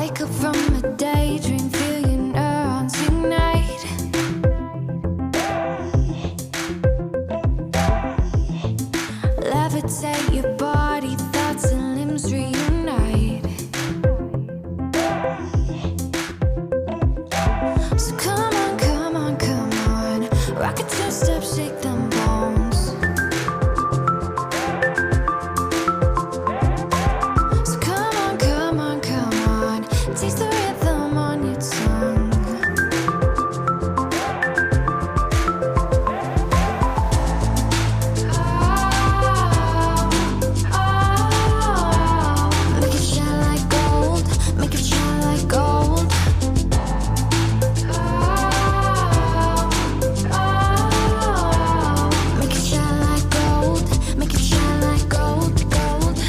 Wake up from a daydream, feel your neurons ignite. Levitate your body, thoughts and limbs reunite. So come on, come on, come on, rock a two-step, shake them bones. So come on, come on, come on, taste the rhythm on your tongue. Make it shine like gold, make it shine like gold. Make it shine like gold, make it shine like gold, gold.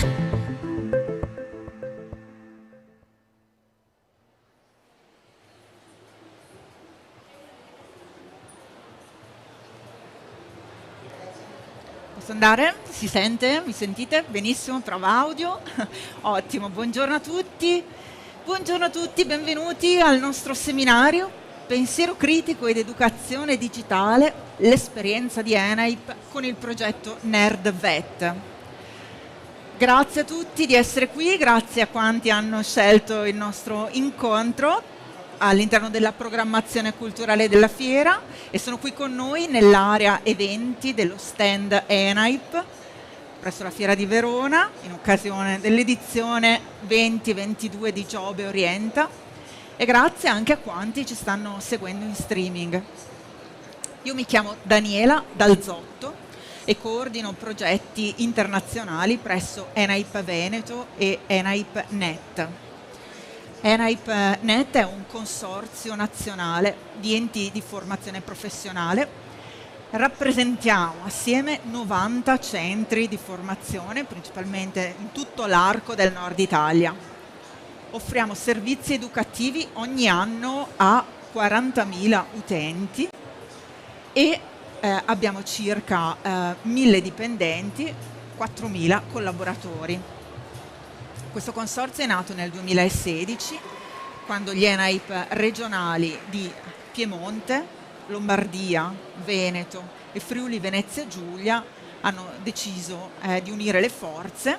Posso andare? Si sente? Mi sentite? Benissimo, prova audio. Ottimo, buongiorno a tutti. Buongiorno a tutti, benvenuti al nostro seminario Pensiero critico ed educazione digitale, l'esperienza di ENAIP con il progetto NerdVet. Grazie a tutti di essere qui, grazie a quanti hanno scelto il nostro incontro all'interno della programmazione culturale della fiera e sono qui con noi nell'area eventi dello stand ENAIP presso la Fiera di Verona in occasione dell'edizione 2022 di Giove Orienta e grazie anche a quanti ci stanno seguendo in streaming. Io mi chiamo Daniela Dalzotto e coordino progetti internazionali presso ENAIP Veneto e ENAIP Net. ENAIP Net è un consorzio nazionale di enti di formazione professionale. Rappresentiamo assieme 90 centri di formazione, principalmente in tutto l'arco del nord Italia. Offriamo servizi educativi ogni anno a 40.000 utenti e abbiamo circa 1.000 dipendenti, 4.000 collaboratori. Questo consorzio è nato nel 2016, quando gli ENAIP regionali di Piemonte, Lombardia, Veneto e Friuli Venezia Giulia hanno deciso di unire le forze,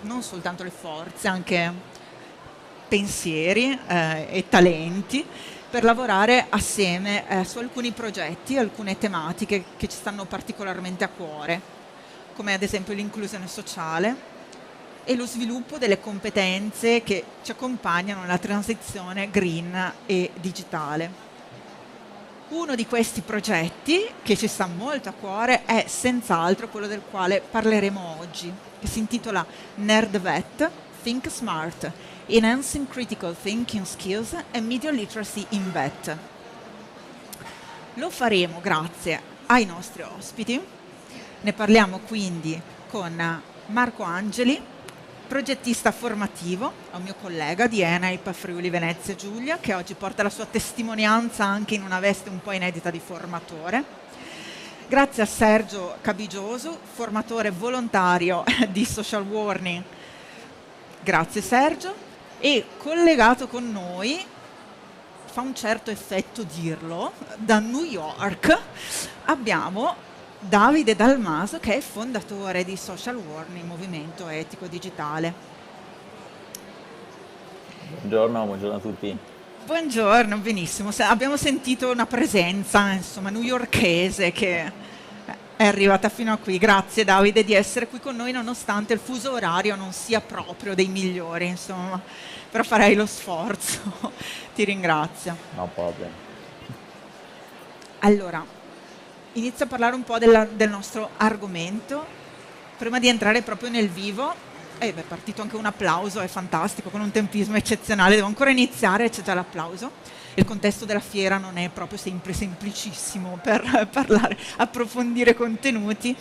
non soltanto le forze, anche pensieri e talenti, per lavorare assieme su alcuni progetti, alcune tematiche che ci stanno particolarmente a cuore, come ad esempio l'inclusione sociale e lo sviluppo delle competenze che ci accompagnano nella transizione green e digitale. Uno di questi progetti che ci sta molto a cuore è senz'altro quello del quale parleremo oggi, che si intitola NerdVet, Think Smart, Enhancing Critical Thinking Skills and Media Literacy in VET. Lo faremo grazie ai nostri ospiti. Ne parliamo quindi con Marco Angeli, progettista formativo, è un mio collega di ENAIP Friuli Venezia Giulia, che oggi porta la sua testimonianza anche in una veste un po' inedita di formatore. Grazie a Sergio Cabigioso, formatore volontario di Social Warning. Grazie Sergio. E collegato con noi, fa un certo effetto dirlo, da New York abbiamo Davide Dalmaso, che è fondatore di Social Warning, movimento etico digitale. Buongiorno a tutti. Buongiorno, benissimo. Abbiamo sentito una presenza, insomma, newyorkese che è arrivata fino a qui. Grazie Davide di essere qui con noi, nonostante il fuso orario non sia proprio dei migliori, insomma, però farei lo sforzo. Ti ringrazio. No problem. Allora, inizio a parlare un po' del nostro argomento. Prima di entrare proprio nel vivo, è partito anche un applauso, è fantastico, con un tempismo eccezionale. Devo ancora iniziare, c'è già l'applauso. Il contesto della fiera non è proprio semplicissimo per parlare, approfondire contenuti.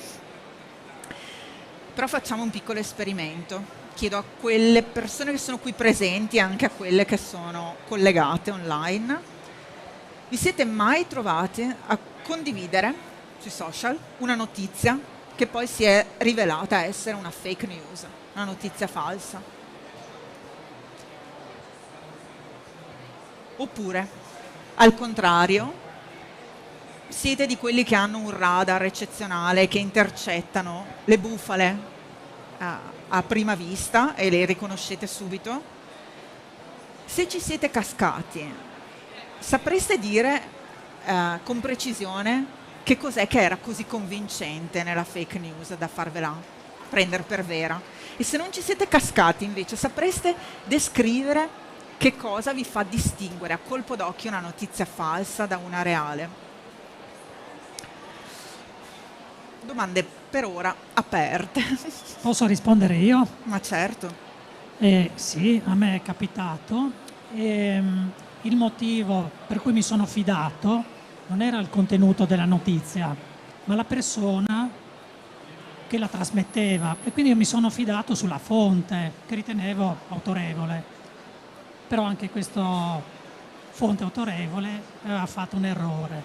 Però facciamo un piccolo esperimento. Chiedo a quelle persone che sono qui presenti, anche a quelle che sono collegate online, vi siete mai trovati a condividere sui social una notizia che poi si è rivelata essere una fake news, una notizia falsa? Oppure, al contrario, siete di quelli che hanno un radar eccezionale, che intercettano le bufale a prima vista e le riconoscete subito. Se ci siete cascati, sapreste dire con precisione che cos'è che era così convincente nella fake news da farvela prendere per vera? E se non ci siete cascati, invece, sapreste descrivere che cosa vi fa distinguere a colpo d'occhio una notizia falsa da una reale? Domande per ora aperte. Posso rispondere io? Ma certo. Sì, a me è capitato. Il motivo per cui mi sono fidato non era il contenuto della notizia, ma la persona che la trasmetteva, e quindi io mi sono fidato sulla fonte che ritenevo autorevole. Però anche questa fonte autorevole aveva fatto un errore.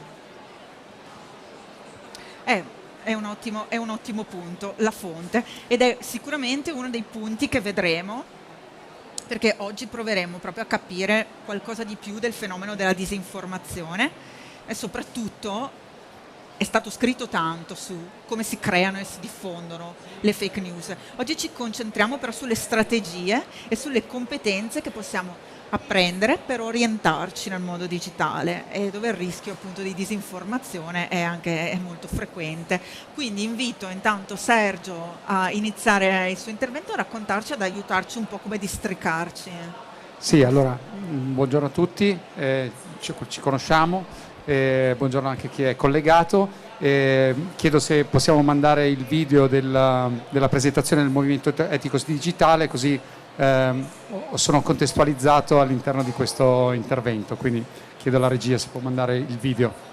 È un ottimo punto, la fonte, ed è sicuramente uno dei punti che vedremo, perché oggi proveremo proprio a capire qualcosa di più del fenomeno della disinformazione e soprattutto è stato scritto tanto su come si creano e si diffondono le fake news. Oggi ci concentriamo però sulle strategie e sulle competenze che possiamo apprendere per orientarci nel mondo digitale, e dove il rischio appunto di disinformazione è molto frequente. Quindi invito intanto Sergio a iniziare il suo intervento, a raccontarci, ad aiutarci un po' come districarci. Sì, allora, buongiorno a tutti, ci conosciamo. Buongiorno anche a chi è collegato. Chiedo se possiamo mandare il video della presentazione del Movimento Etico Digitale, così sono contestualizzato all'interno di questo intervento, quindi chiedo alla regia se può mandare il video.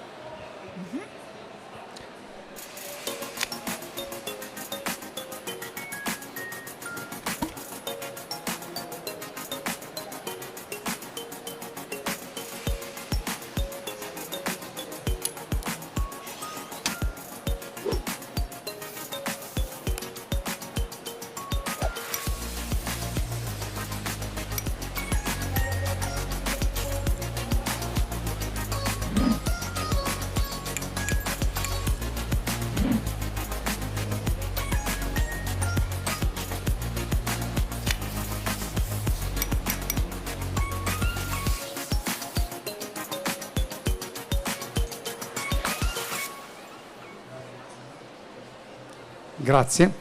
Grazie.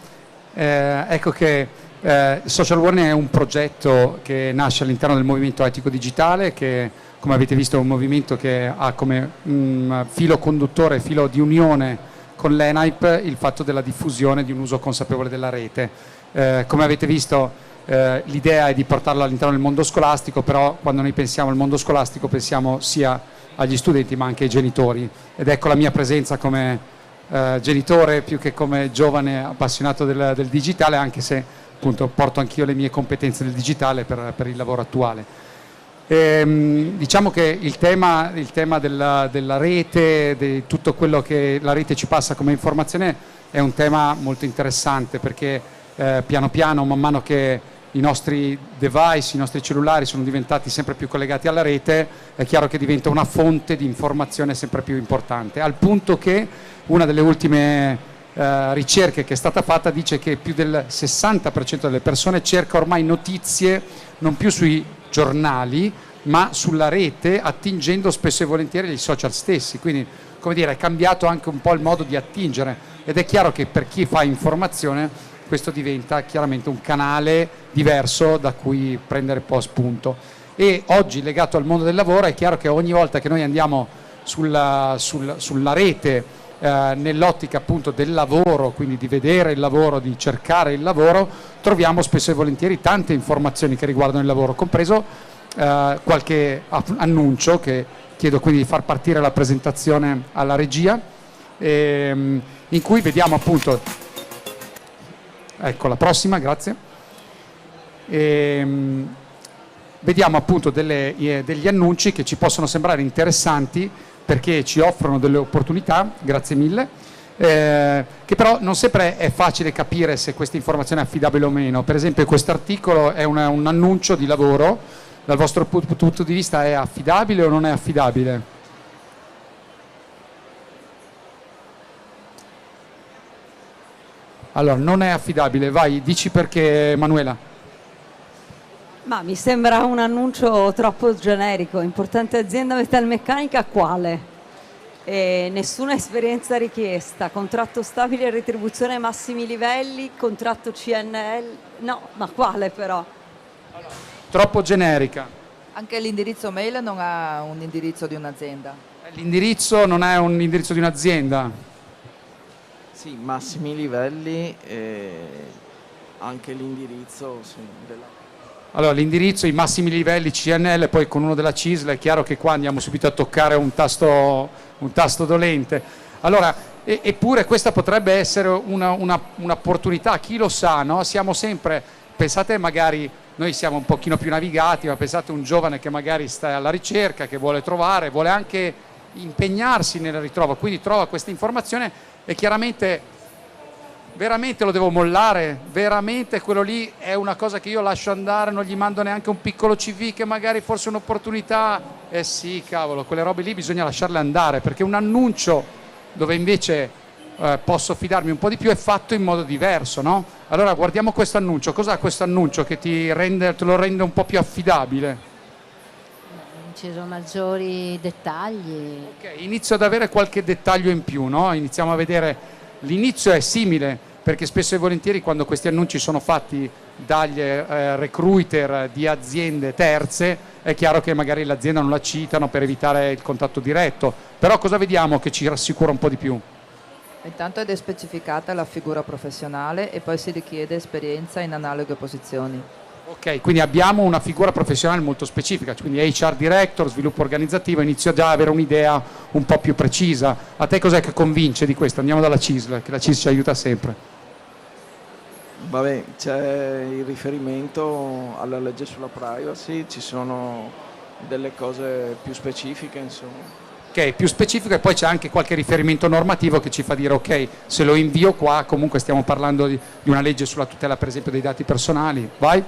Ecco che Social Warning è un progetto che nasce all'interno del Movimento Etico Digitale, che come avete visto è un movimento che ha come filo conduttore, filo di unione con l'ENAIP il fatto della diffusione di un uso consapevole della rete. Come avete visto l'idea è di portarlo all'interno del mondo scolastico, però quando noi pensiamo al mondo scolastico pensiamo sia agli studenti ma anche ai genitori, ed ecco la mia presenza come genitore più che come giovane appassionato del digitale, anche se appunto porto anch'io le mie competenze del digitale per il lavoro attuale. Diciamo che il tema della rete, di tutto quello che la rete ci passa come informazione, è un tema molto interessante, perché piano piano, man mano che i nostri device, i nostri cellulari sono diventati sempre più collegati alla rete, è chiaro che diventa una fonte di informazione sempre più importante, al punto che una delle ultime ricerche che è stata fatta dice che più del 60% delle persone cerca ormai notizie non più sui giornali ma sulla rete, attingendo spesso e volentieri ai social stessi. Quindi, come dire, è cambiato anche un po' il modo di attingere, ed è chiaro che per chi fa informazione questo diventa chiaramente un canale diverso da cui prendere poi spunto. E oggi, legato al mondo del lavoro, è chiaro che ogni volta che noi andiamo sulla rete, nell'ottica appunto del lavoro, quindi di vedere il lavoro, di cercare il lavoro, troviamo spesso e volentieri tante informazioni che riguardano il lavoro, compreso qualche annuncio, che chiedo quindi di far partire la presentazione alla regia, in cui vediamo appunto, ecco la prossima, grazie, vediamo appunto degli annunci che ci possono sembrare interessanti, perché ci offrono delle opportunità, grazie mille, che però non sempre è facile capire se questa informazione è affidabile o meno. Per esempio questo articolo è un annuncio di lavoro dal vostro punto di vista è affidabile o non è affidabile? Allora, non è affidabile, vai, dici perché, Manuela. Ma mi sembra un annuncio troppo generico. Importante azienda metalmeccanica quale? Nessuna esperienza richiesta, contratto stabile, retribuzione ai massimi livelli, contratto CNL. No, ma quale però? Troppo generica. Anche l'indirizzo mail non ha un indirizzo di un'azienda. L'indirizzo non è un indirizzo di un'azienda. Sì, massimi livelli e anche l'indirizzo Allora, l'indirizzo, i massimi livelli CNL, poi con uno della CISL, è chiaro che qua andiamo subito a toccare un tasto dolente. Allora, eppure questa potrebbe essere un'opportunità, chi lo sa, no? Siamo sempre, pensate magari, noi siamo un pochino più navigati, ma pensate un giovane che magari sta alla ricerca, che vuole trovare, vuole anche impegnarsi nella ritrova, quindi trova questa informazione e chiaramente veramente lo devo mollare, veramente quello lì è una cosa che io lascio andare, non gli mando neanche un piccolo CV che magari forse è un'opportunità. Eh sì, cavolo, quelle robe lì bisogna lasciarle andare, perché un annuncio dove invece posso fidarmi un po' di più è fatto in modo diverso, no? Allora guardiamo questo annuncio, cos'ha questo annuncio che te lo rende un po' più affidabile? Ci sono maggiori dettagli. Ok, inizio ad avere qualche dettaglio in più, no? Iniziamo a vedere, l'inizio è simile, perché spesso e volentieri quando questi annunci sono fatti dagli recruiter di aziende terze, è chiaro che magari l'azienda non la citano per evitare il contatto diretto, però cosa vediamo che ci rassicura un po' di più? Intanto è specificata la figura professionale e poi si richiede esperienza in analoghe posizioni. Ok, quindi abbiamo una figura professionale molto specifica, quindi HR Director, sviluppo organizzativo, inizio già ad avere un'idea un po' più precisa. A te cos'è che convince di questo? Andiamo dalla CISL, che la CISL ci aiuta sempre. Vabbè, c'è il riferimento alla legge sulla privacy, ci sono delle cose più specifiche, insomma. Ok, più specifico, e poi c'è anche qualche riferimento normativo che ci fa dire ok, se lo invio qua, comunque stiamo parlando di una legge sulla tutela per esempio dei dati personali. Vai.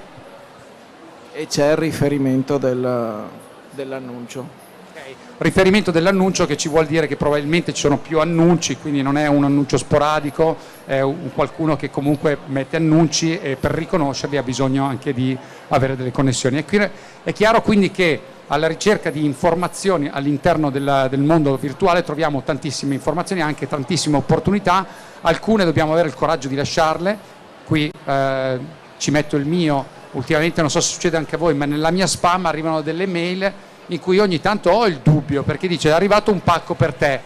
E c'è il riferimento dell'annuncio. Okay. Riferimento dell'annuncio che ci vuol dire che probabilmente ci sono più annunci, quindi non è un annuncio sporadico, è qualcuno che comunque mette annunci e per riconoscerli ha bisogno anche di avere delle connessioni. È chiaro quindi che alla ricerca di informazioni all'interno del mondo virtuale troviamo tantissime informazioni, anche tantissime opportunità, alcune dobbiamo avere il coraggio di lasciarle, qui ci metto il mio. Ultimamente non so se succede anche a voi, ma nella mia spam arrivano delle mail in cui ogni tanto ho il dubbio, perché dice è arrivato un pacco per te.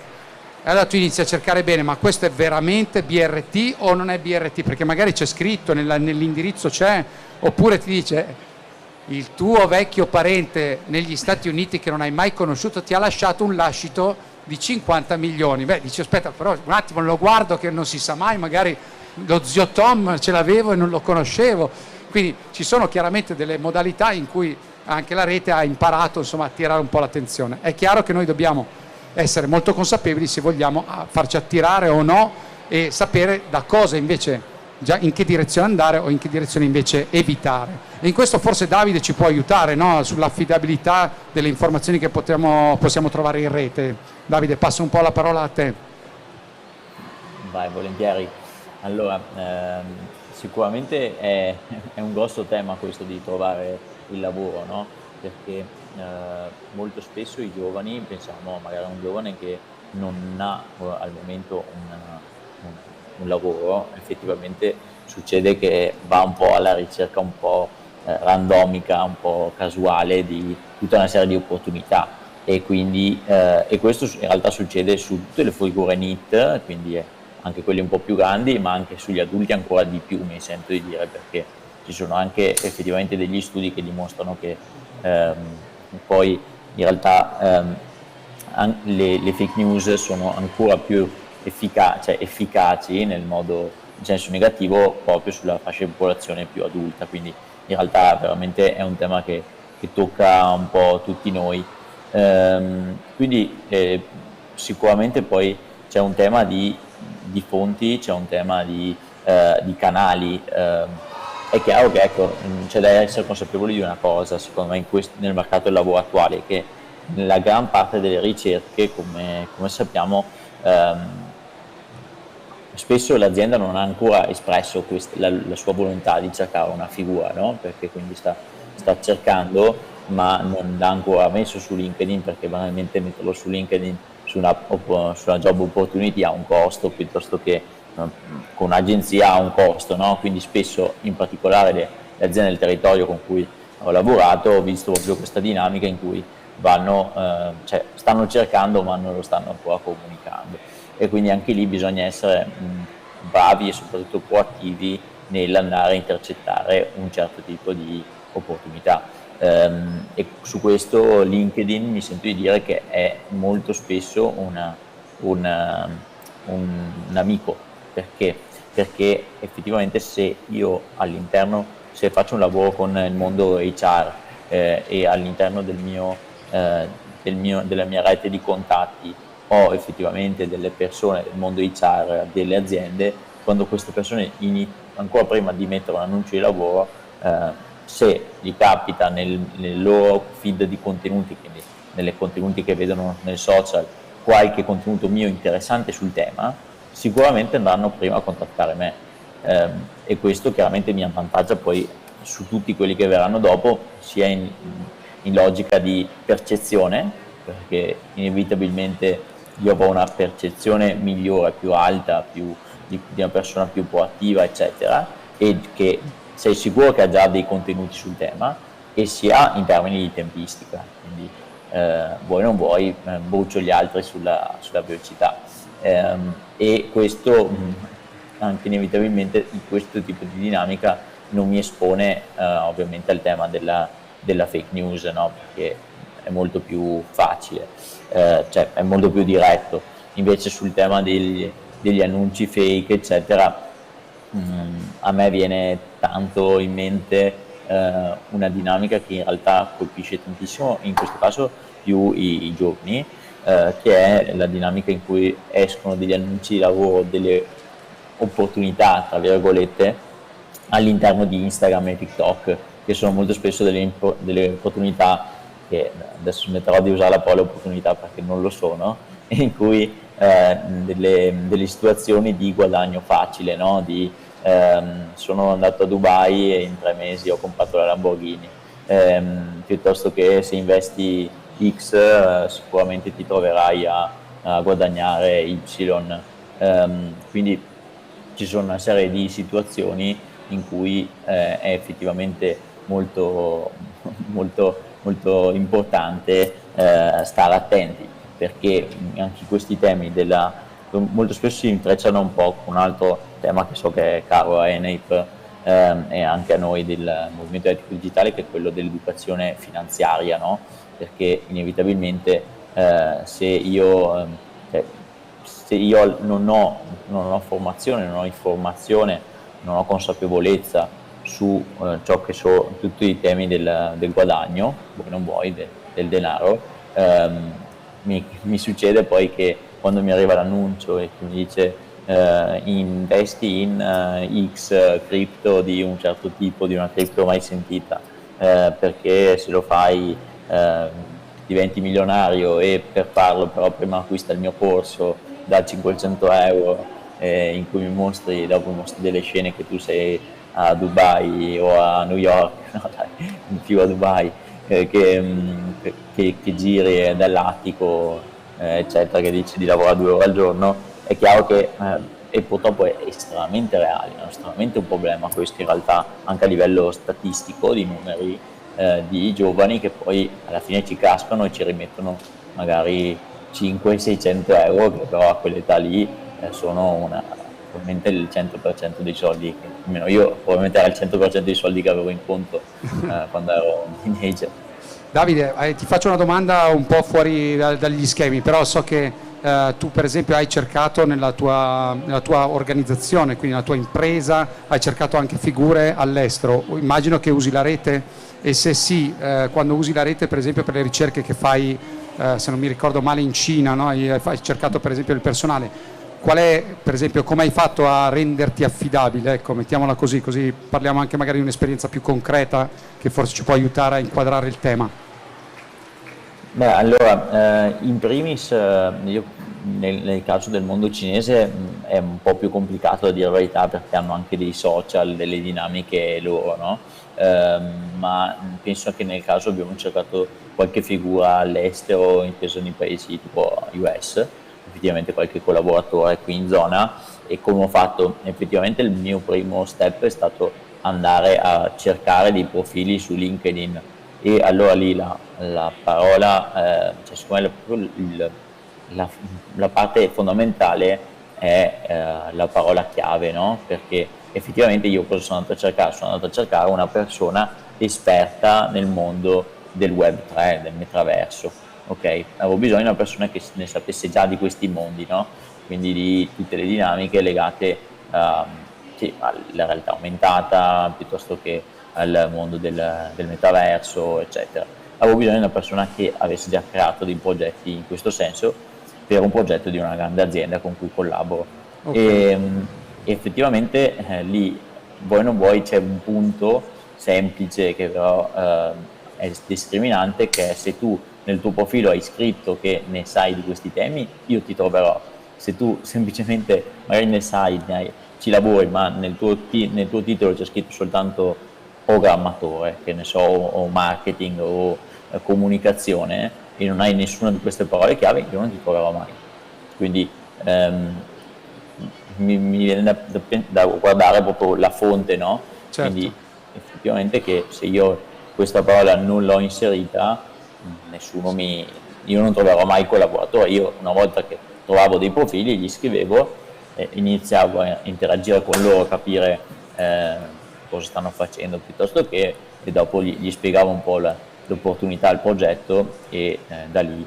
E allora tu inizi a cercare bene, ma questo è veramente BRT o non è BRT? Perché magari c'è scritto, nell'indirizzo c'è, oppure ti dice il tuo vecchio parente negli Stati Uniti che non hai mai conosciuto ti ha lasciato un lascito di 50 milioni. Beh, dice aspetta, però un attimo lo guardo che non si sa mai, magari lo zio Tom ce l'avevo e non lo conoscevo. Quindi ci sono chiaramente delle modalità in cui anche la rete ha imparato insomma, a tirare un po' l'attenzione. È chiaro che noi dobbiamo essere molto consapevoli se vogliamo farci attirare o no e sapere da cosa invece, già in che direzione andare o in che direzione invece evitare. E in questo forse Davide ci può aiutare, no? Sull'affidabilità delle informazioni che possiamo trovare in rete. Davide, passo un po' la parola a te. Vai, volentieri. Allora, sicuramente è un grosso tema questo di trovare il lavoro, no? Perché molto spesso i giovani, pensiamo magari a un giovane che non ha al momento un lavoro, effettivamente succede che va un po' alla ricerca un po' randomica, un po' casuale di tutta una serie di opportunità e quindi e questo in realtà succede su tutte le figure NEET, quindi anche quelli un po' più grandi, ma anche sugli adulti ancora di più, mi sento di dire, perché ci sono anche effettivamente degli studi che dimostrano che poi in realtà le fake news sono ancora più efficaci nel modo in senso negativo proprio sulla fascia di popolazione più adulta, quindi in realtà veramente è un tema che tocca un po' tutti noi. Quindi sicuramente poi c'è un tema di fonti, c'è un tema di canali È chiaro che ecco, c'è da essere consapevoli di una cosa, secondo me, nel mercato del lavoro attuale, che nella gran parte delle ricerche, come sappiamo, spesso l'azienda non ha ancora espresso la sua volontà di cercare una figura, no? Perché quindi sta cercando, ma non l'ha ancora messo su LinkedIn, perché banalmente metterlo su LinkedIn su una job opportunity ha un costo, piuttosto che con un'agenzia ha un costo, no? Quindi spesso, in particolare le aziende del territorio con cui ho lavorato, ho visto proprio questa dinamica in cui stanno cercando ma non lo stanno ancora comunicando, e quindi anche lì bisogna essere bravi e soprattutto proattivi nell'andare a intercettare un certo tipo di opportunità, e su questo LinkedIn mi sento di dire che è molto spesso un amico. Perché effettivamente se faccio un lavoro con il mondo HR e all'interno della mia rete di contatti ho effettivamente delle persone del mondo HR delle aziende, quando queste persone ancora prima di mettere un annuncio di lavoro, se gli capita nel loro feed di contenuti, quindi nelle contenuti che vedono nel social, qualche contenuto mio interessante sul tema, sicuramente andranno prima a contattare me, e questo chiaramente mi avvantaggia poi su tutti quelli che verranno dopo, sia in logica di percezione, perché inevitabilmente io avrò una percezione migliore, più alta, di una persona più proattiva, eccetera, e che sei sicuro che ha già dei contenuti sul tema, e sia in termini di tempistica, quindi vuoi non vuoi brucio gli altri sulla velocità. E questo anche inevitabilmente, questo tipo di dinamica non mi espone ovviamente al tema della fake news, no? Perché è molto più facile, cioè è molto più diretto. Invece sul tema degli annunci fake, eccetera, a me viene tanto in mente una dinamica che in realtà colpisce tantissimo, in questo caso più i giovani, che è la dinamica in cui escono degli annunci di lavoro, delle opportunità, tra virgolette, all'interno di Instagram e TikTok, che sono molto spesso delle opportunità che adesso smetterò di usare la parola opportunità perché non lo sono, in cui delle situazioni di guadagno facile, no? Sono andato a Dubai e in 3 mesi ho comprato la Lamborghini, piuttosto che se investi X sicuramente ti troverai a guadagnare Y, quindi ci sono una serie di situazioni in cui è effettivamente molto importante stare attenti, perché anche questi temi molto spesso si intrecciano un po' con un altro tema che so che è caro a Eneip e anche a noi del Movimento Etico Digitale, che è quello dell'educazione finanziaria, no? Perché inevitabilmente se io non ho formazione, non ho informazione, non ho consapevolezza su ciò che sono tutti i temi del guadagno, vuoi non vuoi, del denaro, mi succede poi che quando mi arriva l'annuncio e che mi dice investi in X cripto di un certo tipo, di una cripto mai sentita, perché se lo fai diventi milionario, e per farlo però prima acquista il mio corso da 500 euro in cui mi mostri delle scene che tu sei a Dubai o a New York, no dai, più a Dubai, che giri dall'attico, eccetera, che dici di lavorare 2 ore al giorno. È chiaro che e purtroppo è estremamente reale, è estremamente un problema questo in realtà, anche a livello statistico, di numeri di giovani che poi alla fine ci cascano e ci rimettono magari 500-600 euro, che però a quell'età lì sono probabilmente il 100% dei soldi, almeno io probabilmente era il 100% dei soldi che avevo in conto quando ero teenager. Davide, ti faccio una domanda un po' fuori dagli schemi, però so che tu per esempio hai cercato nella tua organizzazione, quindi nella tua impresa, hai cercato anche figure all'estero. Immagino che usi la rete, e se sì, quando usi la rete per esempio per le ricerche che fai, se non mi ricordo male in Cina, no? Hai cercato per esempio il personale, qual è, per esempio, come hai fatto a renderti affidabile? Ecco, mettiamola così parliamo anche magari di un'esperienza più concreta che forse ci può aiutare a inquadrare il tema. Beh, allora, in primis, io nel caso del mondo cinese è un po' più complicato a dire la verità, perché hanno anche dei social, delle dinamiche loro, no? Ma penso che nel caso abbiamo cercato qualche figura all'estero, inteso nei paesi tipo US, effettivamente qualche collaboratore qui in zona, e come ho fatto, effettivamente il mio primo step è stato andare a cercare dei profili su LinkedIn, e allora lì la parola, cioè secondo me la parte fondamentale è la parola chiave, no? Perché effettivamente io cosa sono andato a cercare? Sono andato a cercare una persona esperta nel mondo del Web3, del metaverso, ok? Avevo bisogno di una persona che ne sapesse già di questi mondi, no? Quindi di tutte le dinamiche legate sì, alla realtà aumentata, piuttosto che al mondo del metaverso, eccetera. Avevo bisogno di una persona che avesse già creato dei progetti in questo senso per un progetto di una grande azienda con cui collaboro. Okay. E effettivamente lì, vuoi non vuoi, c'è un punto semplice che però è discriminante, che è: se tu nel tuo profilo hai scritto che ne sai di questi temi, io ti troverò. Se tu semplicemente magari ne sai, ci lavori, ma nel tuo titolo c'è scritto soltanto programmatore, che ne so, o marketing o comunicazione, e non hai nessuna di queste parole chiave, io non ti troverò mai. Quindi mi viene da guardare proprio la fonte, no? Certo. Quindi effettivamente che se io questa parola non l'ho inserita, io non troverò mai il collaboratore. Io, una volta che trovavo dei profili, gli scrivevo, iniziavo a interagire con loro, capire cosa stanno facendo, piuttosto che, e dopo gli spiegavo un po' l'opportunità, il progetto, e da lì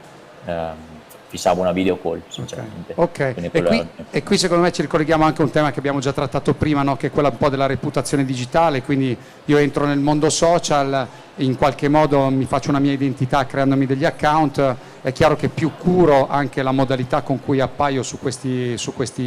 fissavo una video call, sinceramente. Ok. E qui secondo me ci ricolleghiamo anche a un tema che abbiamo già trattato prima, no? Che è quella un po' della reputazione digitale. Quindi io entro nel mondo social, in qualche modo mi faccio una mia identità creandomi degli account. È chiaro che più curo anche la modalità con cui appaio su questi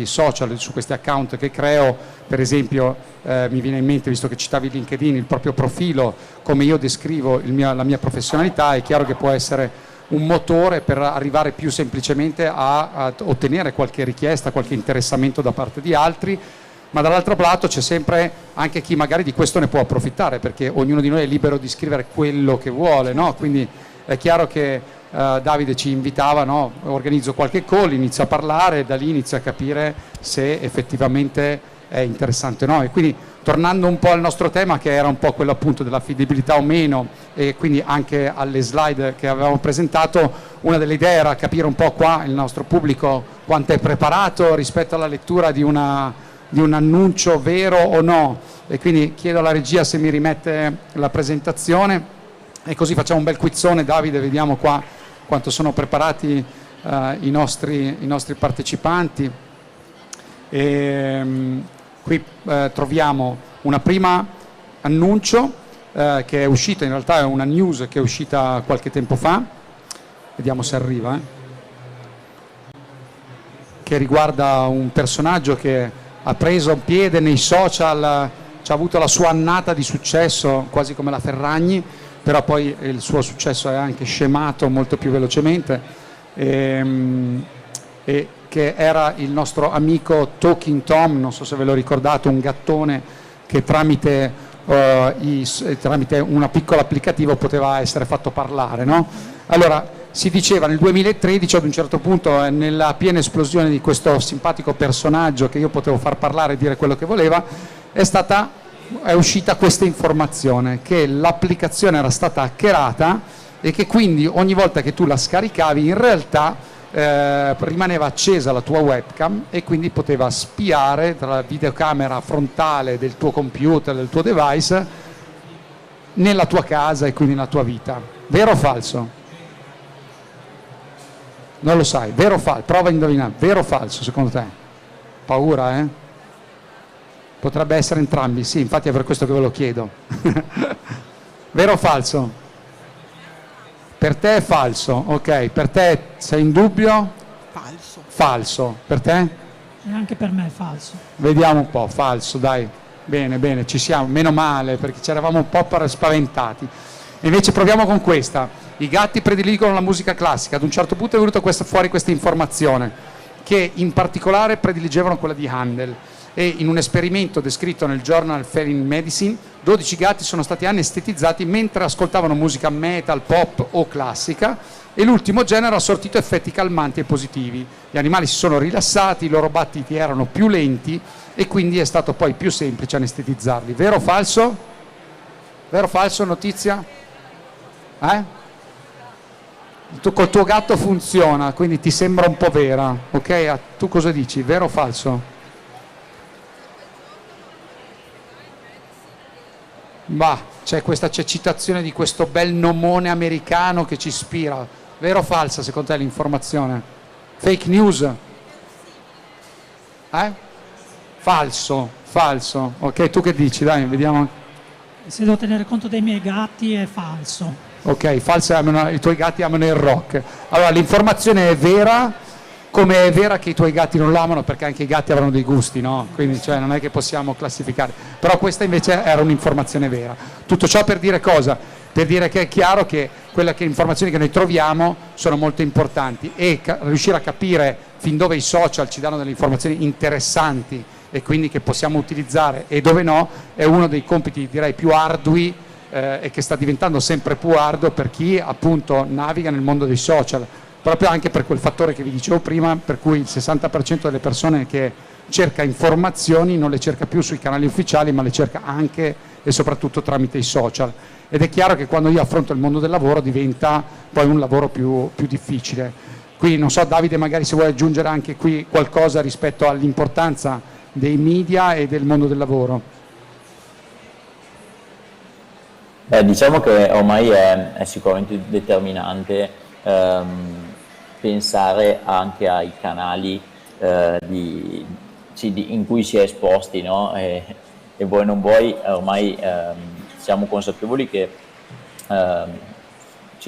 social, su questi account che creo. Per esempio mi viene in mente, visto che citavi LinkedIn, il proprio profilo, come io descrivo la mia professionalità. È chiaro che può essere un motore per arrivare più semplicemente a ottenere qualche richiesta, qualche interessamento da parte di altri, ma dall'altro lato c'è sempre anche chi magari di questo ne può approfittare, perché ognuno di noi è libero di scrivere quello che vuole, no? Quindi è chiaro che Davide ci invitava, no? Organizzo qualche call, inizio a parlare, da lì inizio a capire se effettivamente è interessante o no. E quindi, tornando un po' al nostro tema, che era un po' quello appunto dell'affidabilità o meno, e quindi anche alle slide che avevamo presentato, una delle idee era capire un po' qua il nostro pubblico quanto è preparato rispetto alla lettura di un annuncio vero o no. E quindi chiedo alla regia se mi rimette la presentazione, e così facciamo un bel quizzone. Davide, vediamo qua quanto sono preparati i nostri partecipanti. Qui troviamo una prima annuncio che è uscita, in realtà è una news che è uscita qualche tempo fa, vediamo se arriva, che riguarda un personaggio che ha preso piede nei social, ci ha avuto la sua annata di successo, quasi come la Ferragni, però poi il suo successo è anche scemato molto più velocemente, e che era il nostro amico Talking Tom. Non so se ve lo ricordate, un gattone che tramite un piccolo applicativo poteva essere fatto parlare, no? Allora, si diceva nel 2013, ad un certo punto, nella piena esplosione di questo simpatico personaggio che io potevo far parlare e dire quello che voleva, è uscita questa informazione, che l'applicazione era stata hackerata e che quindi ogni volta che tu la scaricavi in realtà rimaneva accesa la tua webcam, e quindi poteva spiare tra la videocamera frontale del tuo computer, del tuo device, nella tua casa e quindi nella tua vita. Vero o falso? Non lo sai, vero o falso? Prova a indovinare, vero o falso secondo te? Paura, eh? Potrebbe essere entrambi, sì, infatti è per questo che ve lo chiedo. Vero o falso? Per te è falso, ok. Per te sei in dubbio? Falso. Falso. Per te? E anche per me è falso. Vediamo un po', falso, dai. Bene, bene, ci siamo, meno male, perché ci eravamo un po' spaventati. E invece proviamo con questa. I gatti prediligono la musica classica. Ad un certo punto è venuta fuori questa informazione, che in particolare prediligevano quella di Handel. E in un esperimento descritto nel Journal Feline Medicine, 12 gatti sono stati anestetizzati mentre ascoltavano musica metal, pop o classica, e l'ultimo genere ha sortito effetti calmanti e positivi. Gli animali si sono rilassati, i loro battiti erano più lenti e quindi è stato poi più semplice anestetizzarli. Vero o falso? Vero o falso, notizia? Col tuo gatto funziona, quindi ti sembra un po' vera, ok? Tu cosa dici? Vero o falso? Bah, c'è citazione di questo bel nomone americano che ci ispira. Vero o falsa secondo te l'informazione? Fake news? Falso, falso. Ok, tu che dici? Dai, vediamo. Se devo tenere conto dei miei gatti è falso. Ok, falso, i tuoi gatti amano il rock. Allora, l'informazione è vera, come è vera che i tuoi gatti non l'amano, perché anche i gatti avranno dei gusti, no? Quindi non è che possiamo classificare. Però questa invece era un'informazione vera. Tutto ciò per dire cosa? Per dire che è chiaro che quelle informazioni che noi troviamo sono molto importanti e riuscire a capire fin dove i social ci danno delle informazioni interessanti e quindi che possiamo utilizzare e dove no, è uno dei compiti direi più ardui e che sta diventando sempre più arduo per chi appunto naviga nel mondo dei social, proprio anche per quel fattore che vi dicevo prima, per cui il 60% delle persone che cerca informazioni non le cerca più sui canali ufficiali, ma le cerca anche e soprattutto tramite i social. Ed è chiaro che quando io affronto il mondo del lavoro diventa poi un lavoro più difficile. Qui non so, Davide, magari se vuoi aggiungere anche qui qualcosa rispetto all'importanza dei media e del mondo del lavoro. Diciamo che ormai è sicuramente determinante pensare anche ai canali in cui si è esposti, no? E vuoi non vuoi, ormai siamo consapevoli che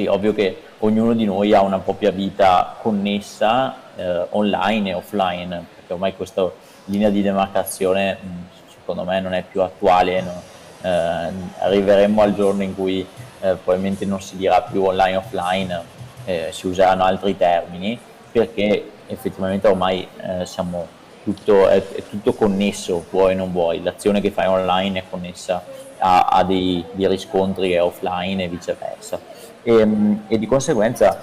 ovvio che ognuno di noi ha una propria vita connessa online e offline, perché ormai questa linea di demarcazione secondo me non è più attuale, no? Arriveremo al giorno in cui probabilmente non si dirà più online e offline, si useranno altri termini, perché effettivamente ormai è tutto connesso, vuoi o non vuoi, l'azione che fai online è connessa a dei riscontri offline e viceversa, e di conseguenza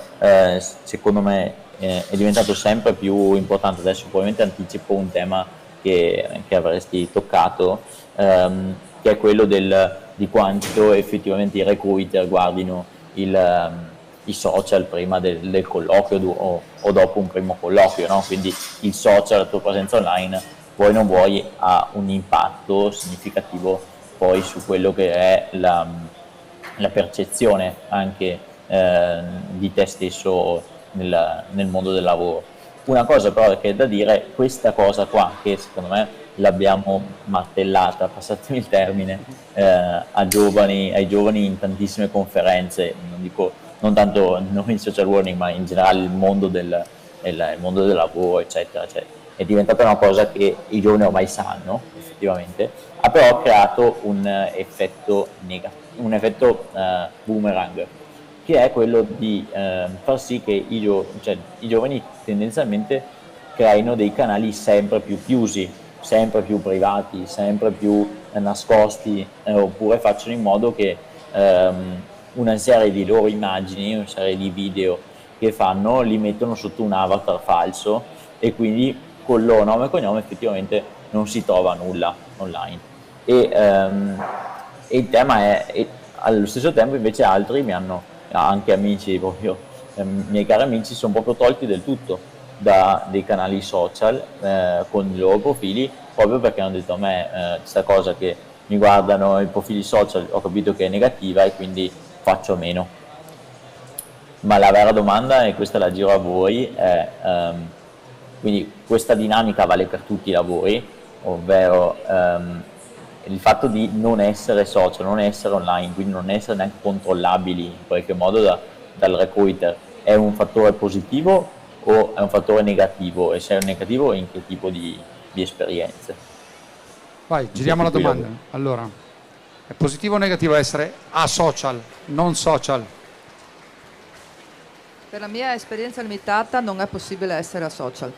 secondo me è diventato sempre più importante. Adesso probabilmente anticipo un tema che avresti toccato, che è quello di quanto effettivamente i recruiter guardino i social prima del colloquio o dopo un primo colloquio, no? Quindi il social, la tua presenza online, vuoi o non vuoi, ha un impatto significativo poi su quello che è la percezione anche di te stesso nel mondo del lavoro. Una cosa però che è da dire, questa cosa qua, che secondo me l'abbiamo martellata, passatemi il termine, ai giovani in tantissime conferenze, non tanto noi in Social Learning, ma in generale il mondo del lavoro, eccetera, è diventata una cosa che i giovani ormai sanno effettivamente, ha però creato un effetto boomerang, che è quello di far sì che i giovani tendenzialmente creino dei canali sempre più chiusi, sempre più privati, sempre più nascosti, oppure facciano in modo che una serie di loro immagini, una serie di video che fanno, li mettono sotto un avatar falso e quindi con il loro nome e cognome effettivamente non si trova nulla online. E il tema è, allo stesso tempo invece altri anche amici proprio, miei cari amici, sono proprio tolti del tutto da dei canali social con i loro profili, proprio perché hanno detto a me questa cosa che mi guardano i profili social, ho capito che è negativa e quindi faccio meno. Ma la vera domanda, e questa la giro a voi, è quindi questa dinamica vale per tutti i lavori, ovvero il fatto di non essere social, non essere online, quindi non essere neanche controllabili in qualche modo dal recruiter, è un fattore positivo o è un fattore negativo? E se è negativo, in che tipo di esperienze? Vai, giriamo la Di cui domanda. lavori. Allora, è positivo o negativo essere asocial, non social? Per la mia esperienza limitata non è possibile essere social,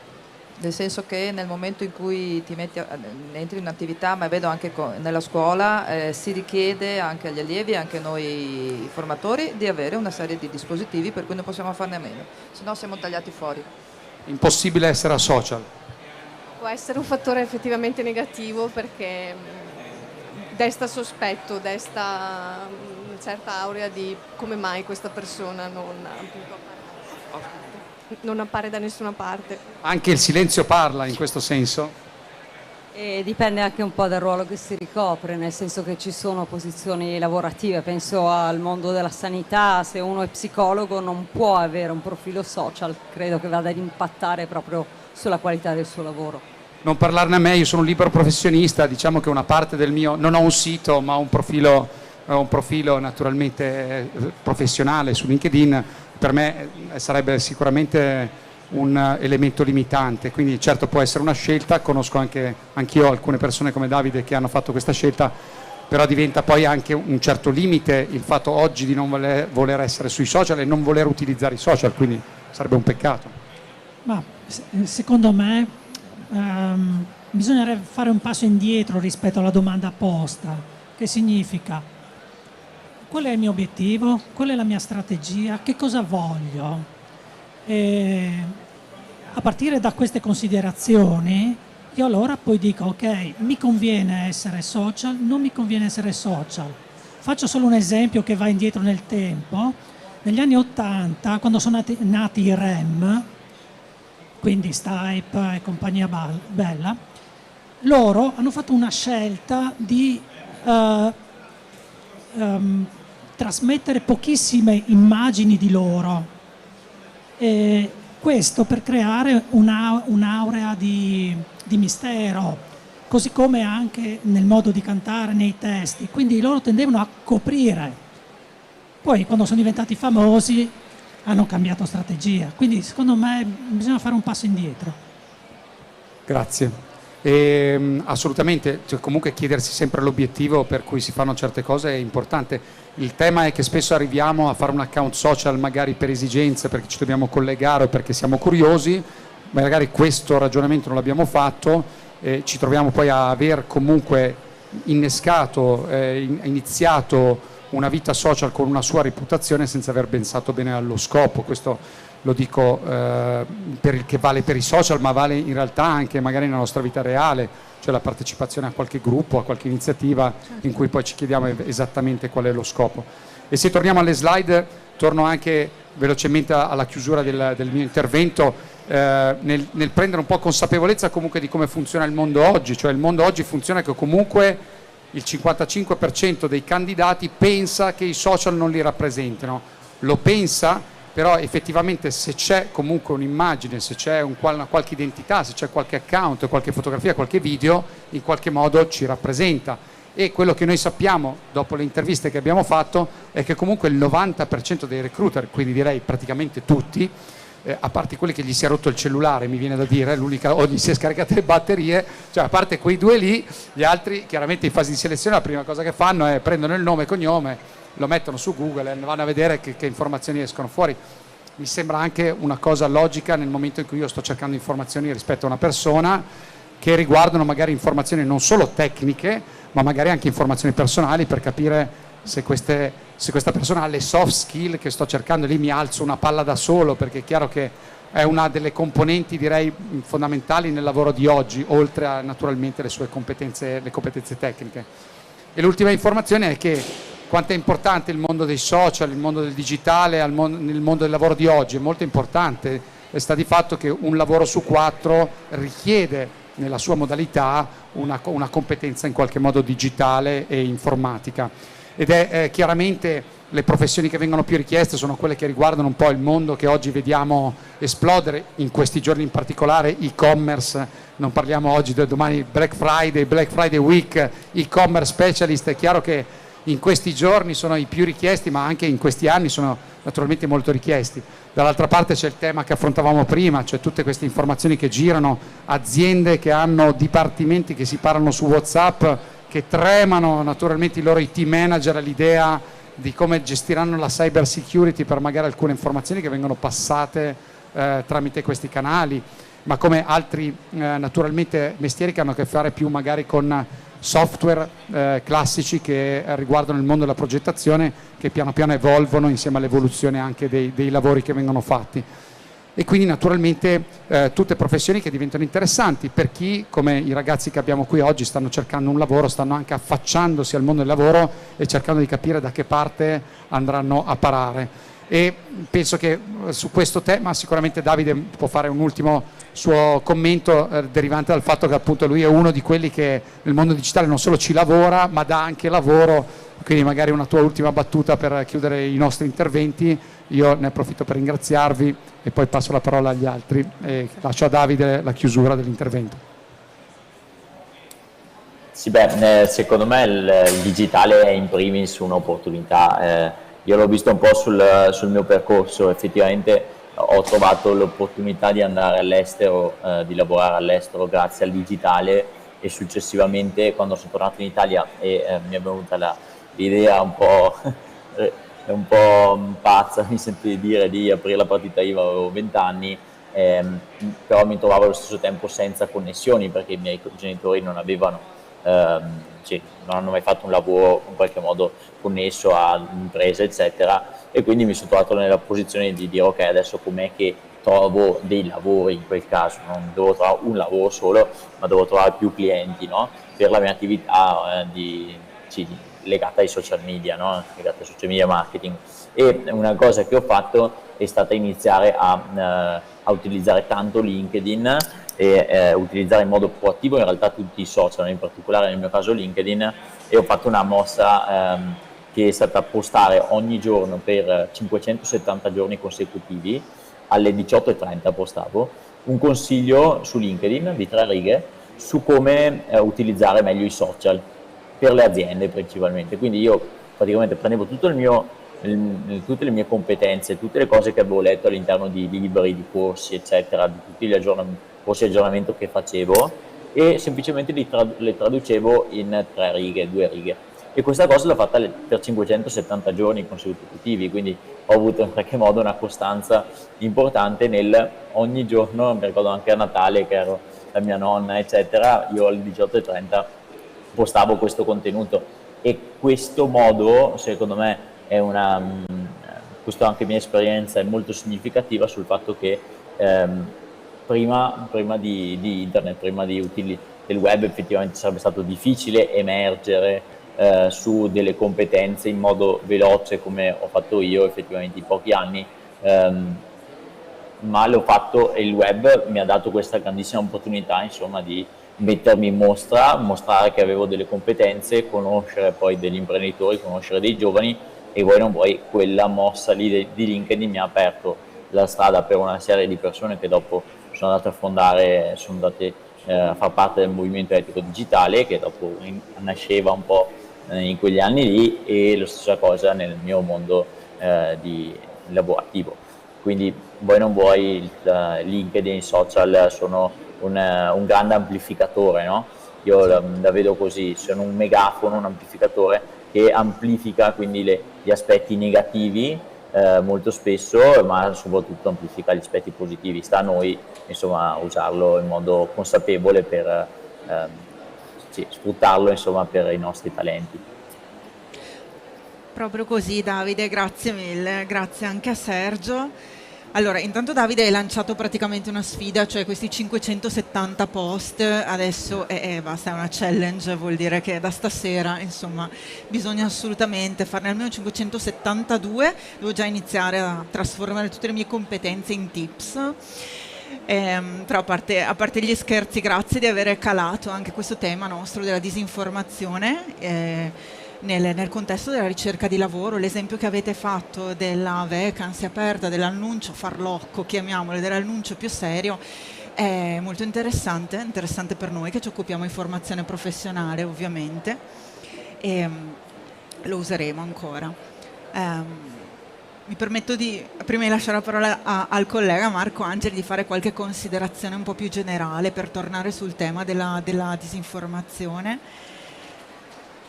nel senso che nel momento in cui entri in un'attività, ma vedo anche nella scuola, si richiede anche agli allievi, anche noi formatori, di avere una serie di dispositivi per cui non possiamo farne a meno, se no siamo tagliati fuori. Impossibile essere asocial. Può essere un fattore effettivamente negativo perché desta sospetto, desta una certa aurea di come mai questa persona non appare da nessuna parte. Anche il silenzio parla in questo senso? E dipende anche un po' dal ruolo che si ricopre, nel senso che ci sono posizioni lavorative, penso al mondo della sanità, se uno è psicologo non può avere un profilo social, credo che vada ad impattare proprio sulla qualità del suo lavoro. Non parlarne a me, io sono un libero professionista, diciamo che una parte del mio, non ho un sito ma ho un profilo naturalmente professionale su LinkedIn, per me sarebbe sicuramente un elemento limitante, quindi certo può essere una scelta, conosco anch'io alcune persone come Davide che hanno fatto questa scelta, però diventa poi anche un certo limite il fatto oggi di non voler essere sui social e non voler utilizzare i social, quindi sarebbe un peccato. Ma secondo me bisognerebbe fare un passo indietro rispetto alla domanda posta, che significa qual è il mio obiettivo, qual è la mia strategia, che cosa voglio. E a partire da queste considerazioni io allora poi dico ok, mi conviene essere social, non mi conviene essere social. Faccio solo un esempio che va indietro nel tempo. Negli anni 80, quando sono nati i REM, quindi Stipe e compagnia bella, loro hanno fatto una scelta di trasmettere pochissime immagini di loro, e questo per creare un'aurea di mistero, così come anche nel modo di cantare, nei testi, quindi loro tendevano a coprire. Poi quando sono diventati famosi hanno cambiato strategia, quindi secondo me bisogna fare un passo indietro. Grazie. Assolutamente, cioè, comunque chiedersi sempre l'obiettivo per cui si fanno certe cose è importante. Il tema è che spesso arriviamo a fare un account social magari per esigenze, perché ci dobbiamo collegare o perché siamo curiosi, ma magari questo ragionamento non l'abbiamo fatto, ci troviamo poi a aver comunque iniziato una vita social con una sua reputazione senza aver pensato bene allo scopo. Questo lo dico che vale per i social, ma vale in realtà anche magari nella nostra vita reale, cioè la partecipazione a qualche gruppo, a qualche iniziativa in cui poi ci chiediamo esattamente qual è lo scopo. E se torniamo alle slide, torno anche velocemente alla chiusura del mio intervento, nel prendere un po' consapevolezza comunque di come funziona il mondo oggi, cioè il mondo oggi funziona che comunque il 55% dei candidati pensa che i social non li rappresentino, lo pensa, però effettivamente se c'è comunque un'immagine, se c'è una qualche identità, se c'è qualche account, qualche fotografia, qualche video, in qualche modo ci rappresenta. E quello che noi sappiamo dopo le interviste che abbiamo fatto è che comunque il 90% dei recruiter, quindi direi praticamente tutti, a parte quelli che gli si è rotto il cellulare, mi viene da dire, o gli si è scaricate le batterie, cioè a parte quei due lì, gli altri chiaramente in fase di selezione la prima cosa che fanno è prendono il nome e cognome, lo mettono su Google e vanno a vedere che informazioni escono fuori. Mi sembra anche una cosa logica nel momento in cui io sto cercando informazioni rispetto a una persona che riguardano magari informazioni non solo tecniche, ma magari anche informazioni personali per capire se questa persona ha le soft skill che sto cercando. Lì mi alzo una palla da solo, perché è chiaro che è una delle componenti direi fondamentali nel lavoro di oggi, oltre a naturalmente le sue competenze tecniche. E l'ultima informazione è che quanto è importante il mondo dei social, il mondo del digitale nel mondo del lavoro di oggi, è molto importante. Sta di fatto che un lavoro su 4 richiede nella sua modalità una competenza in qualche modo digitale e informatica. Ed è chiaramente le professioni che vengono più richieste sono quelle che riguardano un po' il mondo che oggi vediamo esplodere in questi giorni, in particolare e-commerce. Non parliamo oggi, domani Black Friday Week, e-commerce specialist. È chiaro che in questi giorni sono i più richiesti, ma anche in questi anni sono naturalmente molto richiesti. Dall'altra parte c'è il tema che affrontavamo prima, cioè tutte queste informazioni che girano, aziende che hanno dipartimenti che si parlano su WhatsApp, che tremano naturalmente i loro IT manager all'idea di come gestiranno la cyber security per magari alcune informazioni che vengono passate tramite questi canali, ma come altri naturalmente mestieri che hanno a che fare più magari con software classici che riguardano il mondo della progettazione, che piano piano evolvono insieme all'evoluzione anche dei lavori che vengono fatti. E quindi naturalmente tutte professioni che diventano interessanti per chi, come i ragazzi che abbiamo qui oggi, stanno cercando un lavoro, stanno anche affacciandosi al mondo del lavoro e cercando di capire da che parte andranno a parare. E penso che su questo tema sicuramente Davide può fare un ultimo suo commento derivante dal fatto che appunto lui è uno di quelli che nel mondo digitale non solo ci lavora ma dà anche lavoro, quindi magari una tua ultima battuta per chiudere i nostri interventi. Io ne approfitto per ringraziarvi e poi passo la parola agli altri e lascio a Davide la chiusura dell'intervento. Sì, secondo me il digitale è in primis un'opportunità. Io l'ho visto un po' sul mio percorso, effettivamente ho trovato l'opportunità di andare all'estero, di lavorare all'estero grazie al digitale, e successivamente quando sono tornato in Italia mi è venuta l'idea un po' pazza, mi sento di dire, di aprire la partita IVA. Avevo 20 anni, però mi trovavo allo stesso tempo senza connessioni perché i miei genitori non avevano non hanno mai fatto un lavoro in qualche modo connesso a imprese eccetera, e quindi mi sono trovato nella posizione di dire ok, adesso com'è che trovo dei lavori. In quel caso non devo trovare un lavoro solo, ma devo trovare più clienti, no? Per la mia attività legata ai social media, no? Legata ai social media marketing. E una cosa che ho fatto è stata iniziare a utilizzare tanto LinkedIn e utilizzare in modo proattivo in realtà tutti i social, in particolare nel mio caso LinkedIn, e ho fatto una mossa che è stata postare ogni giorno per 570 giorni consecutivi alle 18:30 postavo un consiglio su LinkedIn di 3 righe su come utilizzare meglio i social per le aziende principalmente. Quindi io praticamente prendevo tutte le mie competenze, tutte le cose che avevo letto all'interno di libri, di corsi eccetera, di tutti gli corsi di aggiornamento che facevo, e semplicemente le traducevo in 3 righe, 2 righe. E questa cosa l'ho fatta per 570 giorni consecutivi, quindi ho avuto in qualche modo una costanza importante nel ogni giorno. Mi ricordo anche a Natale, che ero la mia nonna eccetera, io alle 18:30 postavo questo contenuto, e questo modo secondo me è questa anche mia esperienza è molto significativa sul fatto che prima di internet, prima del web, effettivamente sarebbe stato difficile emergere su delle competenze in modo veloce come ho fatto io effettivamente in pochi anni, ma l'ho fatto, e il web mi ha dato questa grandissima opportunità insomma di mettermi in mostra, mostrare che avevo delle competenze, conoscere poi degli imprenditori, conoscere dei giovani, e voi non vuoi, quella mossa lì di LinkedIn mi ha aperto la strada per una serie di persone che dopo sono andate a fondare, sono andate a far parte del movimento etico digitale, che dopo nasceva un po' in quegli anni lì, e la stessa cosa nel mio mondo lavorativo. Quindi vuoi non vuoi, LinkedIn, i social sono un grande amplificatore, no? Io la vedo così, sono un megafono, un amplificatore che amplifica quindi gli aspetti negativi molto spesso, ma soprattutto amplifica gli aspetti positivi. Sta a noi insomma usarlo in modo consapevole per sfruttarlo insomma per i nostri talenti. Proprio così Davide, grazie mille, grazie anche a Sergio. Allora, intanto Davide hai lanciato praticamente una sfida, cioè questi 570 post, adesso basta, è una challenge, vuol dire che da stasera, insomma, bisogna assolutamente farne almeno 572, devo già iniziare a trasformare tutte le mie competenze in tips. Però a parte gli scherzi, grazie di aver calato anche questo tema nostro della disinformazione nel contesto della ricerca di lavoro. L'esempio che avete fatto della vacancy aperta, dell'annuncio farlocco, chiamiamolo, dell'annuncio più serio, è molto interessante per noi che ci occupiamo di formazione professionale ovviamente. lo useremo ancora. Mi permetto prima di lasciare la parola al collega Marco Angeli, di fare qualche considerazione un po' più generale per tornare sul tema della disinformazione.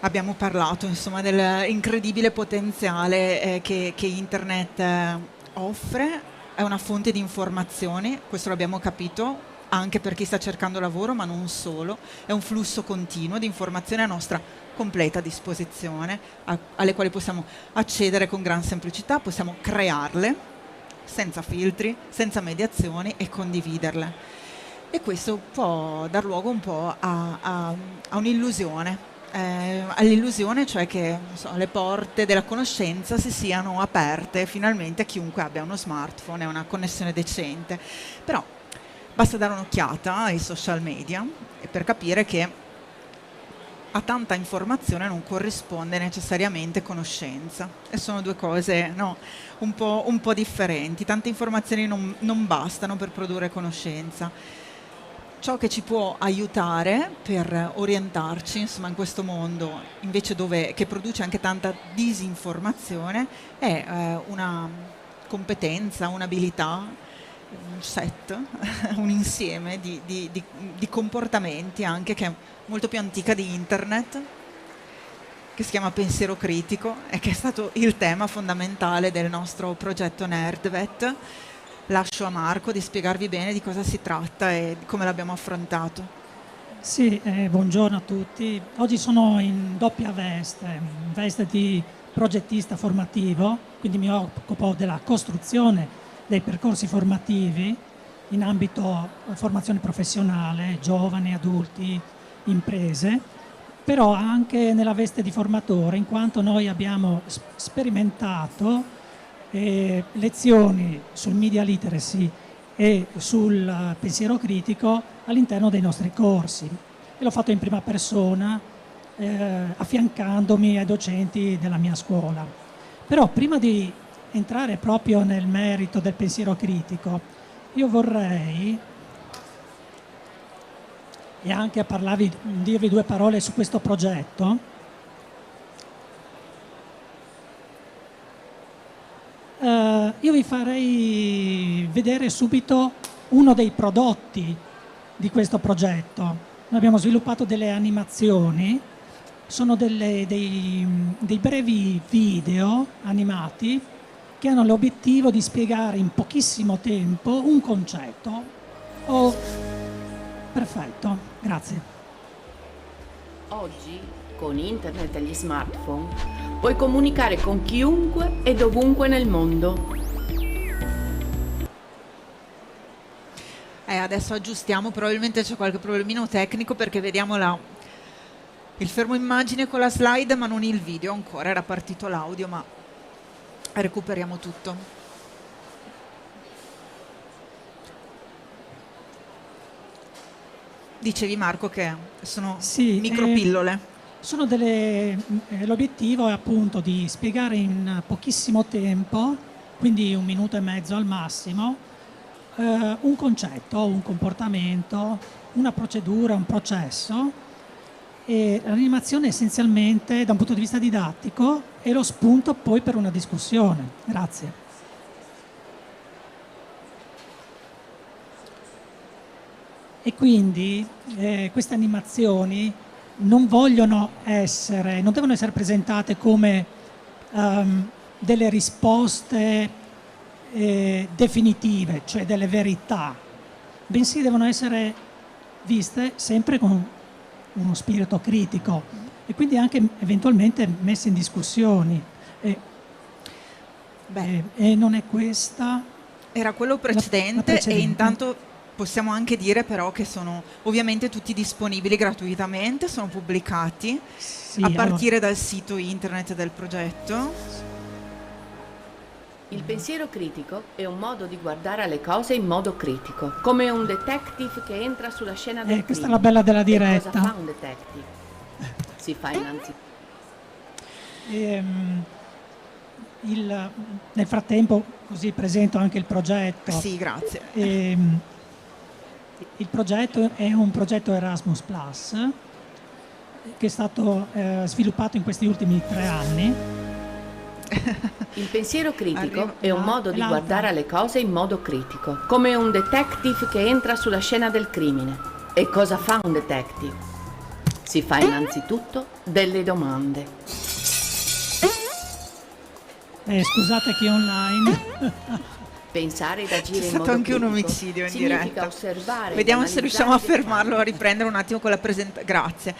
Abbiamo parlato insomma dell'incredibile potenziale che internet offre, è una fonte di informazioni, questo l'abbiamo capito, anche per chi sta cercando lavoro, ma non solo, è un flusso continuo di informazioni a nostra completa disposizione, alle quali possiamo accedere con gran semplicità, possiamo crearle senza filtri, senza mediazioni e condividerle. E questo può dar luogo un po' a un'illusione, all'illusione cioè che le porte della conoscenza si siano aperte finalmente a chiunque abbia uno smartphone e una connessione decente. Però basta dare un'occhiata ai social media per capire che a tanta informazione non corrisponde necessariamente conoscenza, e sono due cose un po' differenti. Tante informazioni non bastano per produrre conoscenza. Ciò che ci può aiutare per orientarci insomma in questo mondo invece che produce anche tanta disinformazione è una competenza, un'abilità, un set, un insieme di comportamenti anche che è molto più antica di internet, che si chiama pensiero critico e che è stato il tema fondamentale del nostro progetto Nerdvet. Lascio a Marco di spiegarvi bene di cosa si tratta e di come l'abbiamo affrontato. Sì, buongiorno a tutti. Oggi sono in doppia veste di progettista formativo, quindi mi occupo della costruzione dei percorsi formativi in ambito formazione professionale, giovani, adulti, imprese, però anche nella veste di formatore, in quanto noi abbiamo sperimentato lezioni sul media literacy e sul pensiero critico all'interno dei nostri corsi, e l'ho fatto in prima persona affiancandomi ai docenti della mia scuola. Però prima di entrare proprio nel merito del pensiero critico, io vorrei e anche dirvi due parole su questo progetto. Io vi farei vedere subito uno dei prodotti di questo progetto. Noi abbiamo sviluppato delle animazioni, sono dei brevi video animati che hanno l'obiettivo di spiegare in pochissimo tempo un concetto. Perfetto, grazie. Oggi, con internet e gli smartphone, puoi comunicare con chiunque e dovunque nel mondo. Adesso aggiustiamo, probabilmente c'è qualche problemino tecnico perché vediamo il fermo immagine con la slide ma non il video ancora, era partito l'audio ma recuperiamo tutto. Dicevi Marco che sono micropillole. L'obiettivo è appunto di spiegare in pochissimo tempo, quindi 1 minuto e mezzo al massimo, un concetto, un comportamento, una procedura, un processo, e l'animazione essenzialmente da un punto di vista didattico è lo spunto poi per una discussione. Grazie. E quindi queste animazioni non devono essere presentate come delle risposte definitive, cioè delle verità, bensì devono essere viste sempre con uno spirito critico e quindi anche eventualmente messe in discussione. E non è questa. Era quello precedente, e intanto possiamo anche dire però che sono ovviamente tutti disponibili gratuitamente, sono pubblicati a partire dal sito internet del progetto. Il pensiero critico è un modo di guardare alle cose in modo critico, come un detective che entra sulla scena del crimine. Questa è la bella della diretta. Cosa fa un detective? Si fa innanzitutto. Nel frattempo così presento anche il progetto. Sì, grazie. Il progetto è un progetto Erasmus+, che è stato sviluppato in questi ultimi 3 anni. Il pensiero critico Arrivo- è un modo di l'altra. guardare alle cose in modo critico, come un detective che entra sulla scena del crimine. E cosa fa un detective? Si fa innanzitutto delle domande. Scusate chi è online. Pensare ed C'è agire in stato modo anche un critico omicidio in significa diretta. osservare e Vediamo se analizzare riusciamo a i dettagli. fermarlo, a riprendere un attimo con la presentazione. Grazie.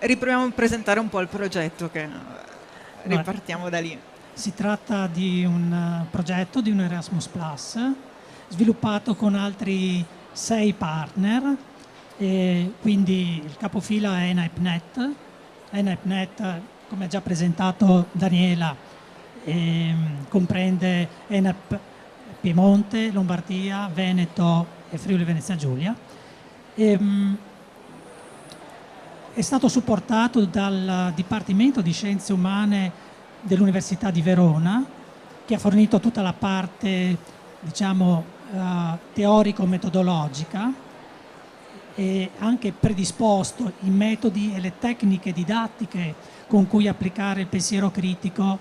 Riproviamo a presentare un po' il progetto, che ripartiamo da lì. Si tratta di un progetto di un Erasmus Plus sviluppato con altri 6 partner, e quindi il capofila è ENAIPNet. ENAIPNet, come ha già presentato Daniela, comprende ENAIP Piemonte, Lombardia, Veneto e Friuli Venezia Giulia. È stato supportato dal Dipartimento di Scienze Umane dell'Università di Verona, che ha fornito tutta la parte, diciamo, teorico-metodologica, e anche predisposto i metodi e le tecniche didattiche con cui applicare il pensiero critico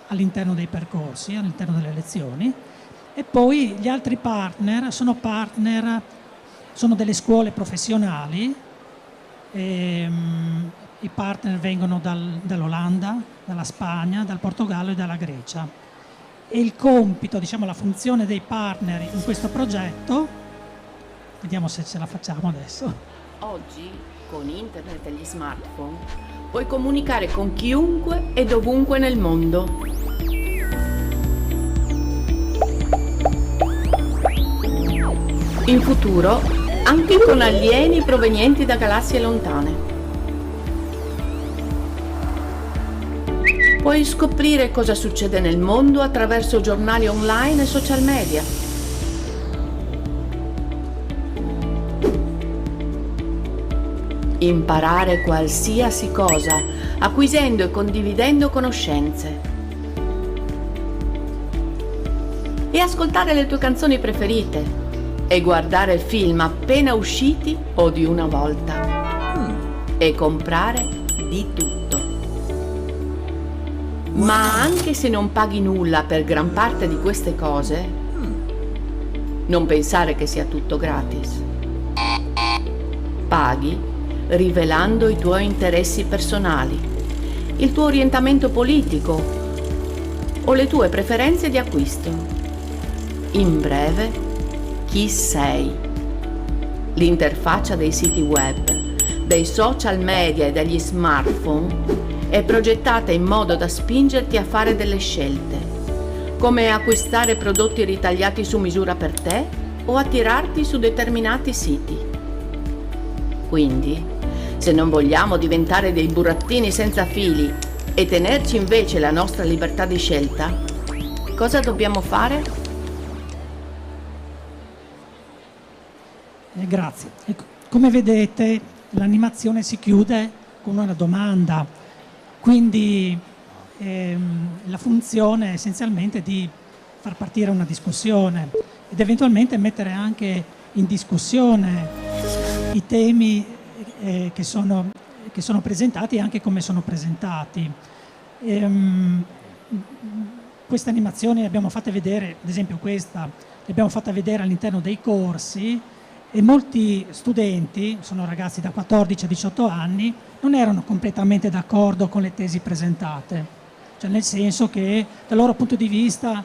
all'interno dei percorsi, all'interno delle lezioni. E poi gli altri partner sono delle scuole professionali. I partner vengono dall'Olanda, dalla Spagna, dal Portogallo e dalla Grecia. E il compito, diciamo la funzione dei partner in questo progetto, vediamo se ce la facciamo adesso. Oggi, con internet e gli smartphone, puoi comunicare con chiunque e dovunque nel mondo. In futuro, anche con alieni provenienti da galassie lontane. Puoi scoprire cosa succede nel mondo attraverso giornali online e social media. Imparare qualsiasi cosa, acquisendo e condividendo conoscenze. E ascoltare le tue canzoni preferite. E guardare film appena usciti o di una volta. E comprare di tutto. Ma anche se non paghi nulla per gran parte di queste cose, non pensare che sia tutto gratis. Paghi rivelando i tuoi interessi personali, il tuo orientamento politico o le tue preferenze di acquisto. In breve, chi sei. L'interfaccia dei siti web, dei social media e degli smartphone è progettata in modo da spingerti a fare delle scelte, come acquistare prodotti ritagliati su misura per te o attirarti su determinati siti. Quindi, se non vogliamo diventare dei burattini senza fili e tenerci invece la nostra libertà di scelta, cosa dobbiamo fare? Grazie. Come vedete, l'animazione si chiude con una domanda, quindi la funzione è essenzialmente di far partire una discussione ed eventualmente mettere anche in discussione i temi che sono presentati e anche come sono presentati. Queste animazioni le abbiamo fatte vedere, ad esempio questa, le abbiamo fatte vedere all'interno dei corsi, e molti studenti, sono ragazzi da 14 a 18 anni, non erano completamente d'accordo con le tesi presentate, cioè nel senso che dal loro punto di vista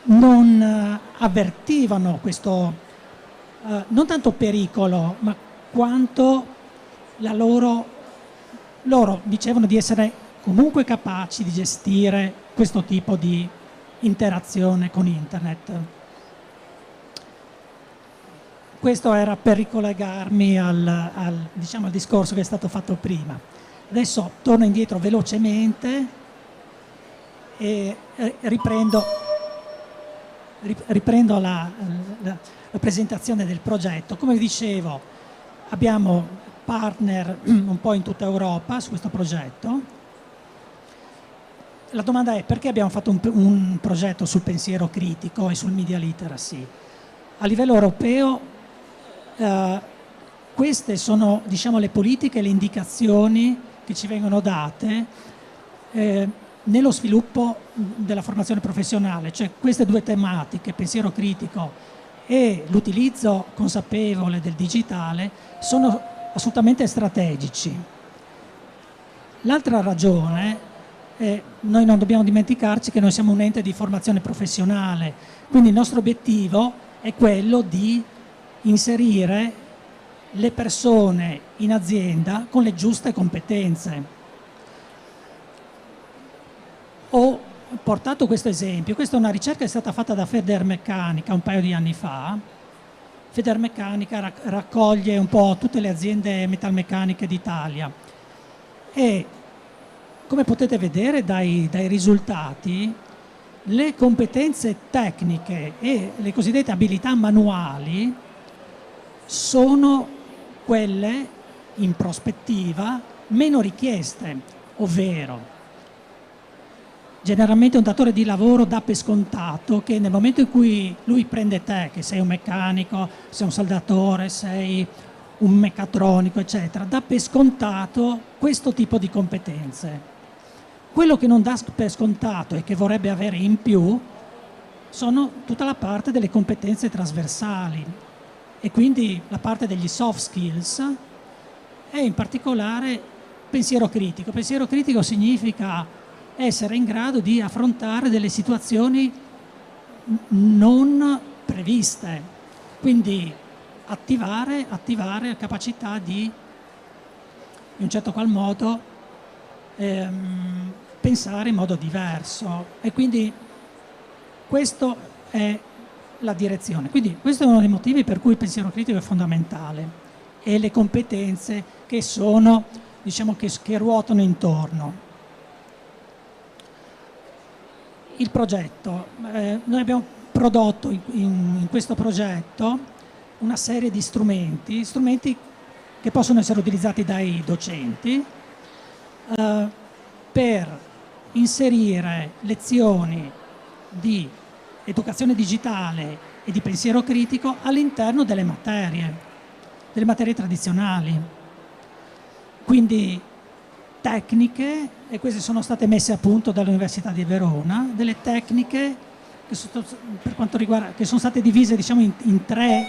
non avvertivano questo, non tanto pericolo, ma quanto loro dicevano di essere comunque capaci di gestire questo tipo di interazione con internet. Questo era per ricollegarmi al discorso che è stato fatto prima. Adesso torno indietro velocemente e riprendo la presentazione del progetto. Come vi dicevo, abbiamo partner un po' in tutta Europa su questo progetto. La domanda è: perché abbiamo fatto un progetto sul pensiero critico e sul media literacy? A livello europeo queste sono, diciamo, le politiche e le indicazioni che ci vengono date nello sviluppo della formazione professionale, cioè queste due tematiche, pensiero critico e l'utilizzo consapevole del digitale, sono assolutamente strategici. L'altra ragione è, noi non dobbiamo dimenticarci che noi siamo un ente di formazione professionale, quindi il nostro obiettivo è quello di inserire le persone in azienda con le giuste competenze. Ho portato questo esempio, questa è una ricerca che è stata fatta da Federmeccanica un paio di anni fa. Federmeccanica raccoglie un po' tutte le aziende metalmeccaniche d'Italia e, come potete vedere dai risultati, le competenze tecniche e le cosiddette abilità manuali sono quelle in prospettiva meno richieste, ovvero generalmente un datore di lavoro dà per scontato che nel momento in cui lui prende te, che sei un meccanico, sei un saldatore, sei un meccatronico, eccetera, dà per scontato questo tipo di competenze. Quello che non dà per scontato e che vorrebbe avere in più sono tutta la parte delle competenze trasversali e quindi la parte degli soft skills e in particolare pensiero critico. Pensiero critico significa essere in grado di affrontare delle situazioni non previste, quindi attivare la capacità di, in un certo qual modo, pensare in modo diverso, e quindi questo è la direzione. Quindi questo è uno dei motivi per cui il pensiero critico è fondamentale e le competenze che sono, diciamo, che ruotano intorno. Il progetto, noi abbiamo prodotto in questo progetto una serie di strumenti che possono essere utilizzati dai docenti per inserire lezioni di educazione digitale e di pensiero critico all'interno delle materie tradizionali. Quindi tecniche, e queste sono state messe a punto dall'Università di Verona, delle tecniche che per quanto riguarda, che sono state divise, diciamo, in tre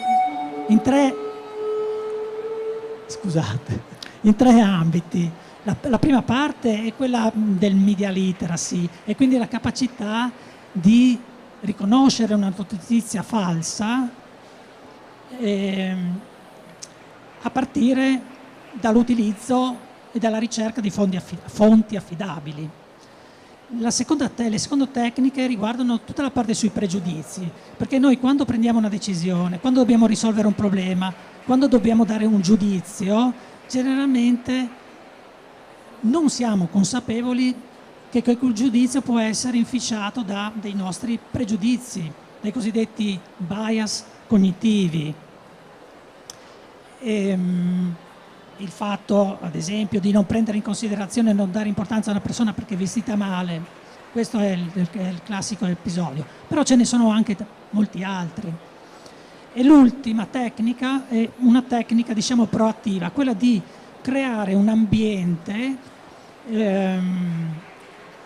ambiti. La prima parte è quella del media literacy e quindi la capacità di riconoscere una notizia falsa a partire dall'utilizzo e dalla ricerca di fonti affidabili. Le seconde tecniche riguardano tutta la parte sui pregiudizi, perché noi quando prendiamo una decisione, quando dobbiamo risolvere un problema, quando dobbiamo dare un giudizio, generalmente non siamo consapevoli che quel giudizio può essere inficiato da dei nostri pregiudizi, dai cosiddetti bias cognitivi. Il fatto, ad esempio, di non prendere in considerazione e non dare importanza a una persona perché è vestita male, questo è il classico episodio, però ce ne sono anche molti altri. E l'ultima tecnica è una tecnica, diciamo, proattiva, quella di creare un ambiente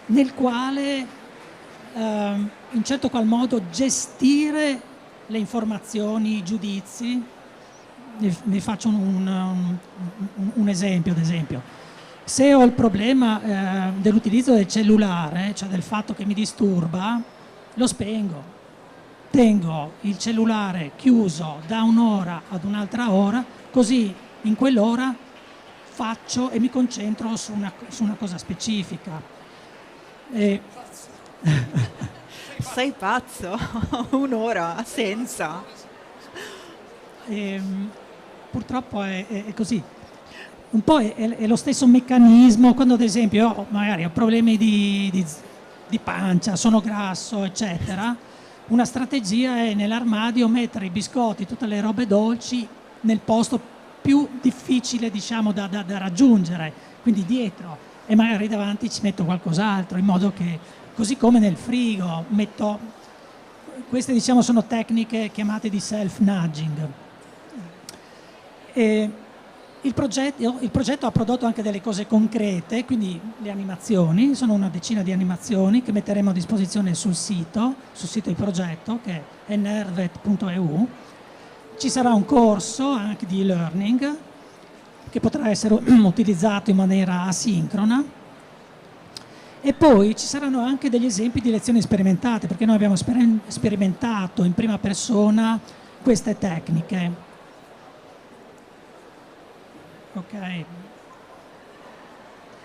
nel quale in certo qual modo gestire le informazioni, i giudizi. Vi faccio un esempio, ad esempio. Se ho il problema dell'utilizzo del cellulare, cioè del fatto che mi disturba, lo spengo. Tengo il cellulare chiuso da un'ora ad un'altra ora, così in quell'ora faccio e mi concentro su una cosa specifica. Sei pazzo? Un'ora senza? Purtroppo è così. Un po' è lo stesso meccanismo quando, ad esempio, magari ho problemi di pancia, sono grasso, eccetera. Una strategia è nell'armadio mettere i biscotti, tutte le robe dolci nel posto più difficile, diciamo, da raggiungere, quindi dietro, e magari davanti ci metto qualcos'altro, in modo che, così come nel frigo, queste, diciamo, sono tecniche chiamate di self-nudging. Il progetto ha prodotto anche delle cose concrete, quindi le animazioni, sono una decina di animazioni che metteremo a disposizione sul sito di progetto, che è nervet.eu. Ci sarà un corso anche di e-learning che potrà essere utilizzato in maniera asincrona, e poi ci saranno anche degli esempi di lezioni sperimentate, perché noi abbiamo sperimentato in prima persona queste tecniche. Ok,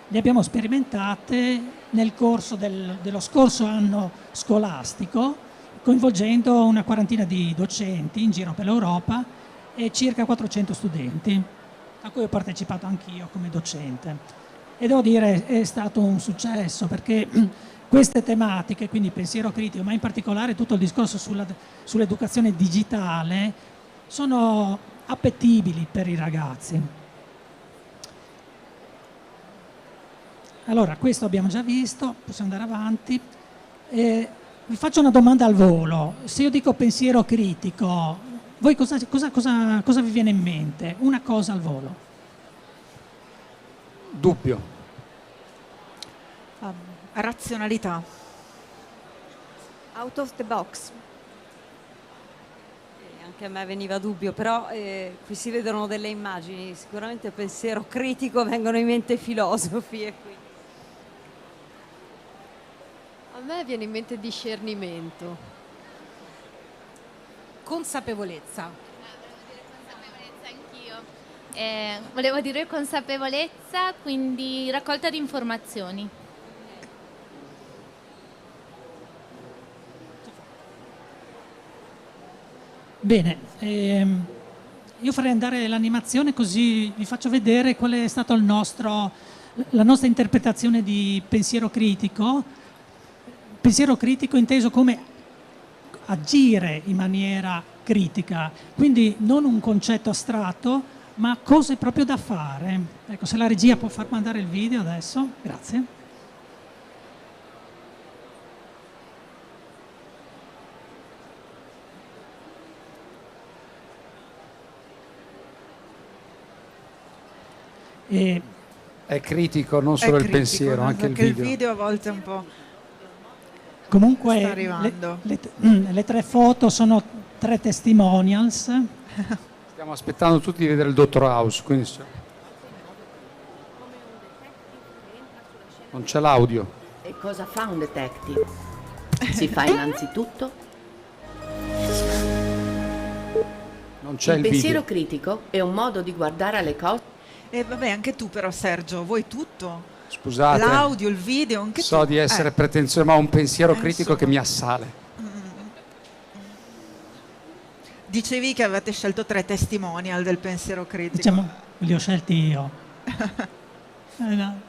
le abbiamo sperimentate nel corso dello scorso anno scolastico, coinvolgendo una quarantina di docenti in giro per l'Europa e circa 400 studenti, a cui ho partecipato anch'io come docente. E devo dire è stato un successo, perché queste tematiche, quindi pensiero critico, ma in particolare tutto il discorso sull'educazione digitale, sono appetibili per i ragazzi. Allora, questo abbiamo già visto, possiamo andare avanti. Vi faccio una domanda al volo. Se io dico pensiero critico, voi cosa vi viene in mente? Una cosa al volo. Dubbio. Razionalità. Out of the box. Anche a me veniva dubbio, però qui si vedono delle immagini, sicuramente pensiero critico, vengono in mente filosofi e quindi. A me viene in mente discernimento. Consapevolezza. Volevo dire consapevolezza, quindi raccolta di informazioni. Bene, io farei andare l'animazione così vi faccio vedere qual è stato la nostra interpretazione di pensiero critico. Pensiero critico inteso come agire in maniera critica, quindi non un concetto astratto, ma cose proprio da fare. Ecco, se la regia può far mandare il video adesso, grazie. È critico non solo il pensiero, anche il video. Il video a volte è un po'. Comunque sta arrivando. le 3 foto sono 3 testimonials. Stiamo aspettando tutti di vedere il Dottor House, quindi non c'è l'audio. E cosa fa un detective? Si fa innanzitutto non c'è il pensiero video. critico è un modo di guardare alle cose. E vabbè, anche tu però Sergio, vuoi tutto? Scusate, l'audio, il video, anche so tu. di essere pretenzioso, ma ho un pensiero critico che mi assale. Dicevi che avete scelto 3 testimonial del pensiero critico. Diciamo, li ho scelti io. No.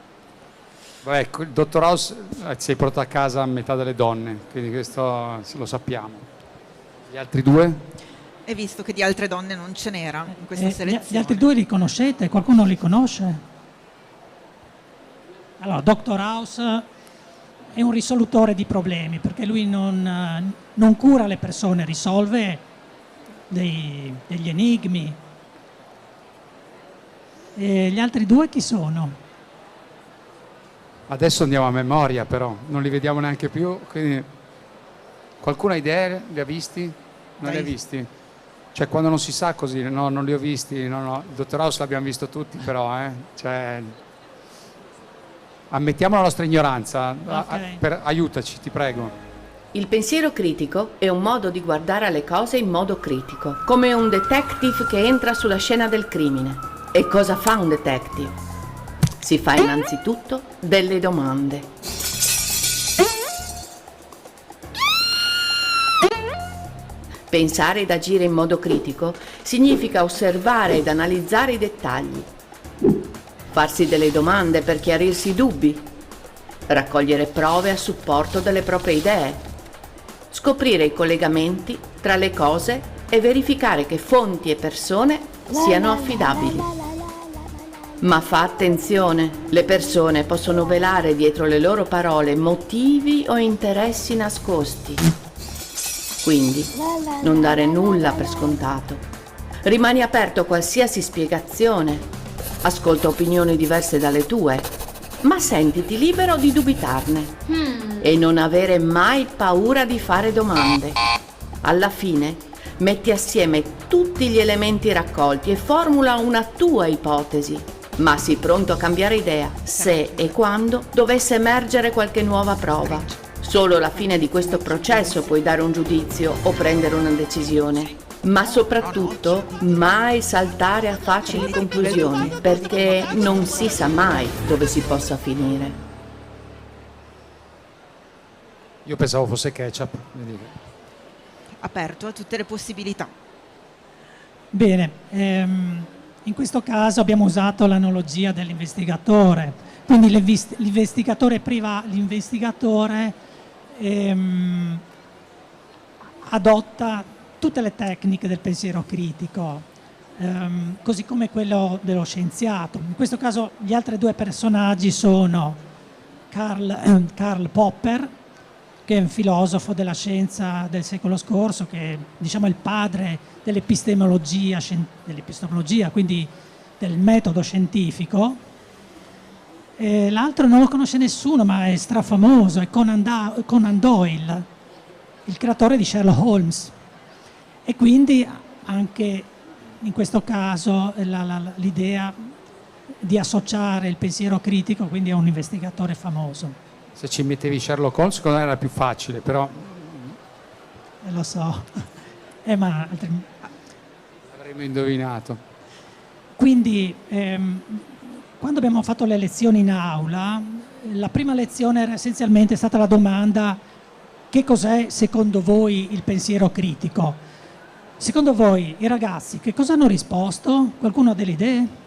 Vabbè, ecco, il Dottor House si è portato a casa a metà delle donne, quindi questo lo sappiamo. Gli altri 2? E visto che di altre donne non ce n'era in questa selezione. Gli altri 2 li conoscete? Qualcuno li conosce? Allora, Dr. House è un risolutore di problemi, perché lui non cura le persone, risolve degli enigmi. E gli altri 2 chi sono? Adesso andiamo a memoria, però non li vediamo neanche più. Quindi qualcuno ha idee? Li ha visti? Non li ha visti? Cioè, quando non si sa così, no, non li ho visti. No. Il Dottor House l'abbiamo visto tutti, però, Cioè, ammettiamo la nostra ignoranza. Okay. Aiutaci, ti prego. Il pensiero critico è un modo di guardare alle cose in modo critico, come un detective che entra sulla scena del crimine. E cosa fa un detective? Si fa innanzitutto delle domande. Pensare ed agire in modo critico significa osservare ed analizzare i dettagli, farsi delle domande per chiarirsi i dubbi, raccogliere prove a supporto delle proprie idee, scoprire i collegamenti tra le cose e verificare che fonti e persone siano affidabili. Ma fa attenzione, le persone possono velare dietro le loro parole motivi o interessi nascosti. Quindi non dare nulla per scontato. Rimani aperto a qualsiasi spiegazione ascolta opinioni diverse dalle tue, ma sentiti libero di dubitarne e non avere mai paura di fare domande. Alla fine, metti assieme tutti gli elementi raccolti e formula una tua ipotesi, ma sii pronto a cambiare idea se e quando dovesse emergere qualche nuova prova. Solo alla fine di questo processo puoi dare un giudizio o prendere una decisione. Ma soprattutto mai saltare a facili conclusioni, perché non si sa mai dove si possa finire. Io pensavo fosse ketchup. Aperto a tutte le possibilità. Bene, in questo caso abbiamo usato l'analogia dell'investigatore, quindi l'investigatore adotta tutte le tecniche del pensiero critico, così come quello dello scienziato. In questo caso gli altri due personaggi sono Karl Popper, che è un filosofo della scienza del secolo scorso, che è, diciamo, il padre dell'epistemologia, quindi del metodo scientifico. E l'altro non lo conosce nessuno, ma è strafamoso, è Conan Doyle, il creatore di Sherlock Holmes. E quindi anche in questo caso l'idea di associare il pensiero critico quindi a un investigatore famoso. Se ci mettevi Sherlock Holmes, secondo me era più facile, però... Lo so, ma avremmo indovinato. Quindi, quando abbiamo fatto le lezioni in aula, la prima lezione era essenzialmente stata la domanda: che cos'è secondo voi il pensiero critico? Secondo voi i ragazzi che cosa hanno risposto? Qualcuno ha delle idee?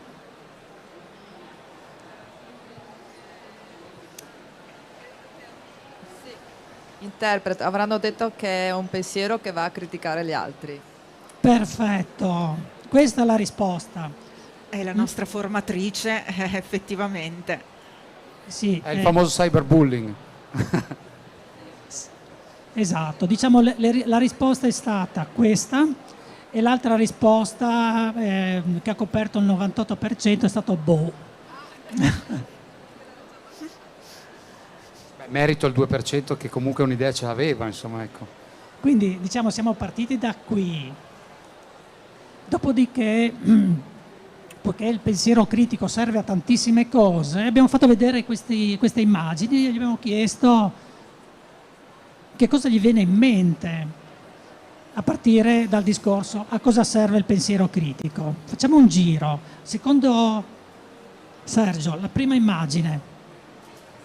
Avranno detto che è un pensiero che va a criticare gli altri. Perfetto, questa è la risposta. È la nostra formatrice, effettivamente. Sì, è il famoso cyberbullying. Esatto, diciamo la risposta è stata questa, e l'altra risposta che ha coperto il 98% è stato boh. Merito il 2% che comunque un'idea ce l'aveva, insomma, ecco. Quindi diciamo siamo partiti da qui. Dopodiché, poiché il pensiero critico serve a tantissime cose, abbiamo fatto vedere queste immagini e gli abbiamo chiesto che cosa gli viene in mente a partire dal discorso a cosa serve il pensiero critico. Facciamo un giro. Secondo Sergio, la prima immagine.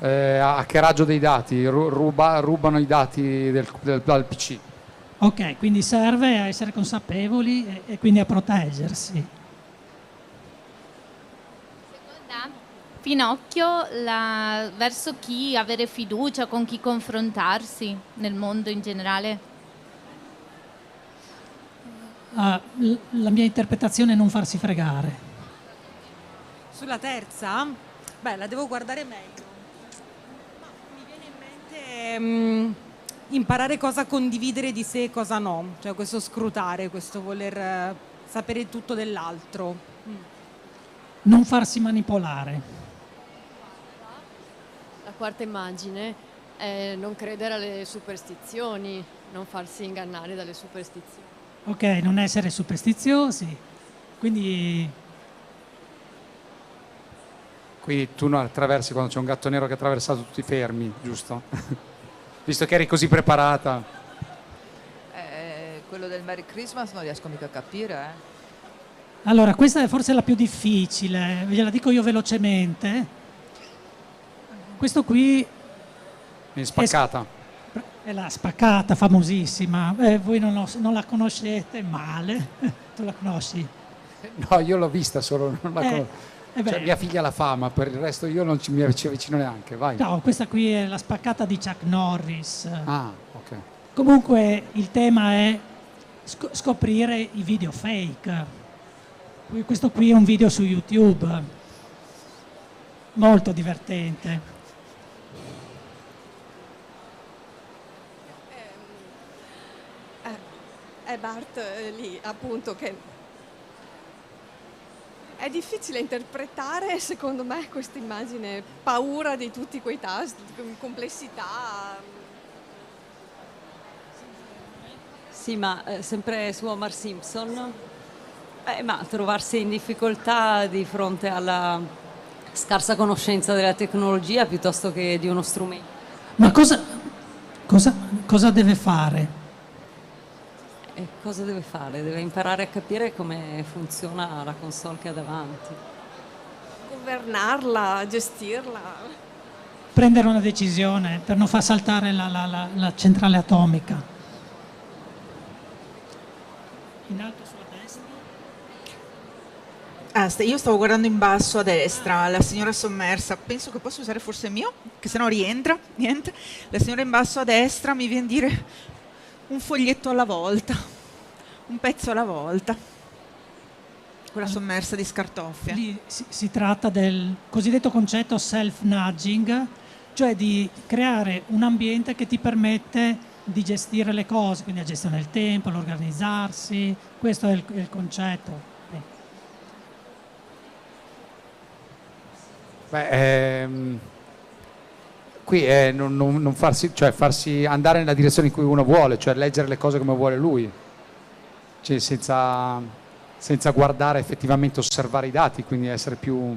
Hackeraggio dei dati, rubano i dati dal PC. Ok, quindi serve a essere consapevoli e quindi a proteggersi. Seconda, Pinocchio, verso chi avere fiducia, con chi confrontarsi nel mondo in generale. La mia interpretazione è non farsi fregare. Sulla terza? Beh, la devo guardare meglio. Mi viene in mente imparare cosa condividere di sé e cosa no, cioè questo scrutare, questo voler sapere tutto dell'altro. Non farsi manipolare. La quarta immagine è non credere alle superstizioni, non farsi ingannare dalle superstizioni. Ok, non essere superstiziosi. Quindi tu non attraversi quando c'è un gatto nero che ha attraversato tutti fermi, giusto? Visto che eri così preparata. Quello del Merry Christmas non riesco mica a capire. Allora, questa è forse la più difficile, gliela dico io velocemente. Questo qui è spaccata. È la spaccata, famosissima. Voi non la conoscete male. Tu la conosci? No, io l'ho vista solo, non la conosco. Cioè, mia figlia la fa, ma per il resto io non mi avvicino neanche. Vai. No, questa qui è la spaccata di Chuck Norris. Ah, ok. Comunque il tema è scoprire i video fake. Questo qui è un video su YouTube, molto divertente. È Bart lì, appunto, che è difficile interpretare, secondo me, questa immagine, paura di tutti quei tasti, complessità. Sì, ma sempre su Homer Simpson, ma trovarsi in difficoltà di fronte alla scarsa conoscenza della tecnologia piuttosto che di uno strumento. Ma cosa deve fare? E cosa deve fare? Deve imparare a capire come funziona la console che ha davanti. Governarla, gestirla. Prendere una decisione per non far saltare la centrale atomica. In alto sulla destra. Io stavo guardando in basso a destra, la signora sommersa, penso che posso usare forse il mio, che sennò rientra, niente. La signora in basso a destra mi viene a dire un foglietto alla volta, un pezzo alla volta, quella sommersa di scartoffia. Lì si tratta del cosiddetto concetto self-nudging, cioè di creare un ambiente che ti permette di gestire le cose, quindi la gestione del tempo, l'organizzarsi, questo è il concetto. Qui è non farsi, cioè farsi andare nella direzione in cui uno vuole, cioè leggere le cose come vuole lui, cioè senza guardare effettivamente, osservare i dati, quindi essere più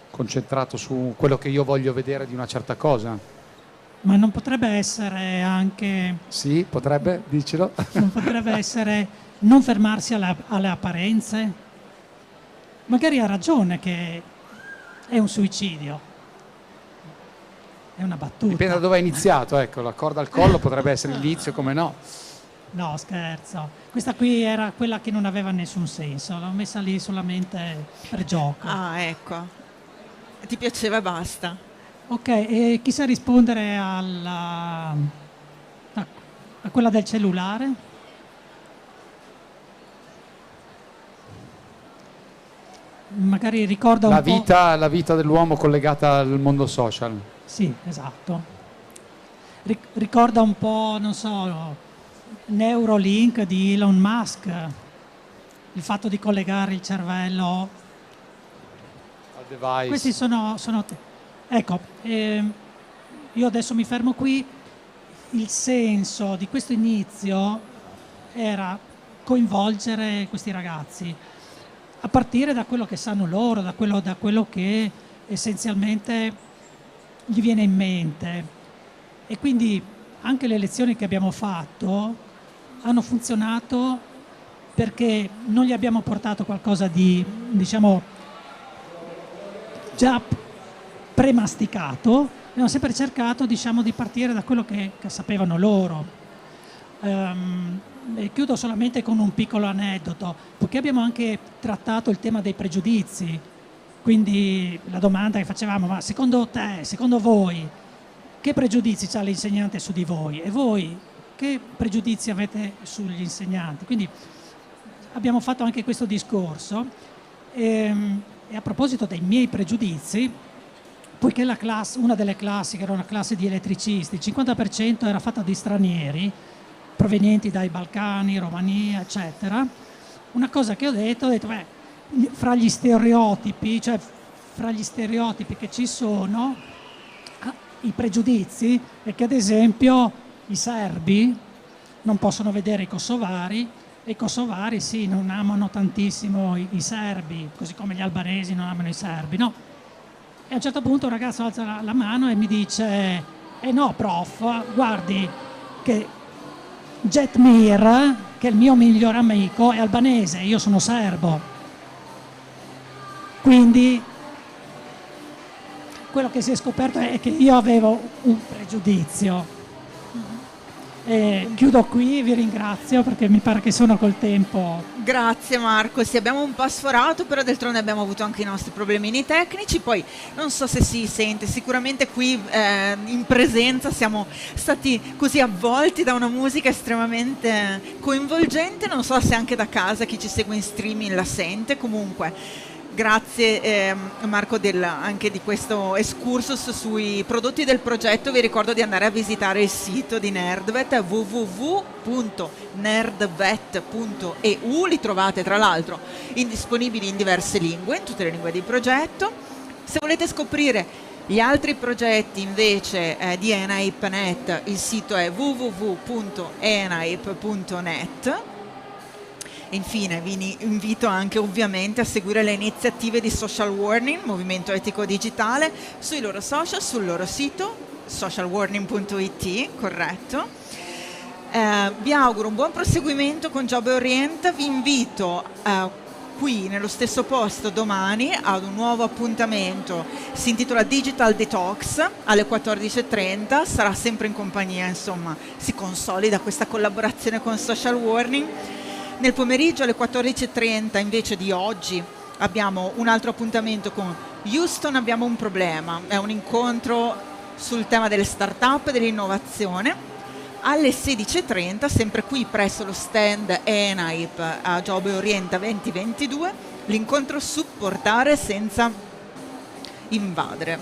concentrato su quello che io voglio vedere di una certa cosa. Ma non potrebbe essere anche... Sì, potrebbe, dicelo. Non potrebbe essere non fermarsi alle apparenze? Magari ha ragione che è un suicidio. È una battuta. Dipende da dove è iniziato, ecco, la corda al collo potrebbe essere l'inizio, come no. No, scherzo. Questa qui era quella che non aveva nessun senso, l'ho messa lì solamente per gioco. Ah, ecco. Ti piaceva e basta. Ok, e chi sa rispondere a quella del cellulare? Magari ricorda un po'... La vita dell'uomo collegata al mondo social. Sì, esatto. Ricorda un po', non so, Neuralink di Elon Musk, il fatto di collegare il cervello al device. Questi sono ecco, io adesso mi fermo qui. Il senso di questo inizio era coinvolgere questi ragazzi a partire da quello che sanno loro, da quello che essenzialmente gli viene in mente, e quindi anche le lezioni che abbiamo fatto hanno funzionato perché non gli abbiamo portato qualcosa di, diciamo, già premasticato, abbiamo sempre cercato, diciamo, di partire da quello che sapevano loro. E chiudo solamente con un piccolo aneddoto, perché abbiamo anche trattato il tema dei pregiudizi, quindi la domanda che facevamo: ma secondo te, secondo voi, che pregiudizi ha l'insegnante su di voi? E voi che pregiudizi avete sugli insegnanti? Quindi abbiamo fatto anche questo discorso. E a proposito dei miei pregiudizi, poiché una delle classi, che era una classe di elettricisti, il 50% era fatta di stranieri provenienti dai Balcani, Romania, eccetera, una cosa che ho detto, beh, fra gli stereotipi che ci sono, i pregiudizi è che ad esempio i serbi non possono vedere i kosovari, e i kosovari sì, non amano tantissimo i serbi, così come gli albanesi non amano i serbi, no? E a un certo punto un ragazzo alza la mano e mi dice: no prof, guardi che Jetmir, che è il mio migliore amico, è albanese, io sono serbo, quindi quello che si è scoperto è che io avevo un pregiudizio. Chiudo qui, vi ringrazio perché mi pare che sono col tempo. Grazie Marco, sì, abbiamo un po' sforato, però d'altronde abbiamo avuto anche i nostri problemini tecnici, poi non so se si sente, sicuramente qui in presenza siamo stati così avvolti da una musica estremamente coinvolgente, non so se anche da casa chi ci segue in streaming la sente. Comunque grazie Marco anche di questo excursus sui prodotti del progetto. Vi ricordo di andare a visitare il sito di Nerdvet, www.nerdvet.eu, li trovate tra l'altro disponibili in diverse lingue, in tutte le lingue di progetto. Se volete scoprire gli altri progetti invece di ENAIP.net, il sito è www.enaip.net. Infine vi invito anche ovviamente a seguire le iniziative di Social Warning, Movimento Etico Digitale, sui loro social, sul loro sito socialwarning.it, corretto. Vi auguro un buon proseguimento con Job Orient, vi invito qui nello stesso posto domani ad un nuovo appuntamento, si intitola Digital Detox alle 14.30, sarà sempre in compagnia, insomma si consolida questa collaborazione con Social Warning. Nel pomeriggio alle 14.30 invece di oggi abbiamo un altro appuntamento con Houston Abbiamo un problema, è un incontro sul tema delle start-up e dell'innovazione. Alle 16.30, sempre qui presso lo stand ENAIP a Job Orient 2022, l'incontro Supportare senza invadere.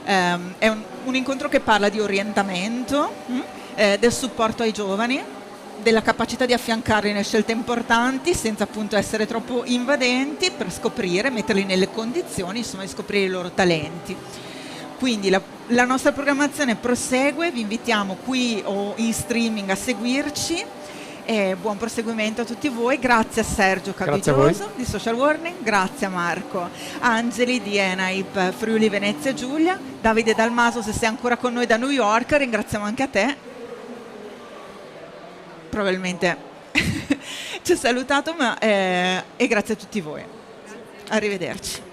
È un incontro che parla di orientamento, del supporto ai giovani, della capacità di affiancarli nelle scelte importanti senza appunto essere troppo invadenti, per scoprire, metterli nelle condizioni insomma di scoprire i loro talenti. Quindi la nostra programmazione prosegue, vi invitiamo qui o in streaming a seguirci e buon proseguimento a tutti voi. Grazie a Sergio Capigioso di Social Warning, grazie a Marco Angeli di ENAIP Friuli Venezia Giulia, Davide Dalmaso se sei ancora con noi da New York, ringraziamo anche a te. Probabilmente ci ha salutato, e grazie a tutti voi. Arrivederci.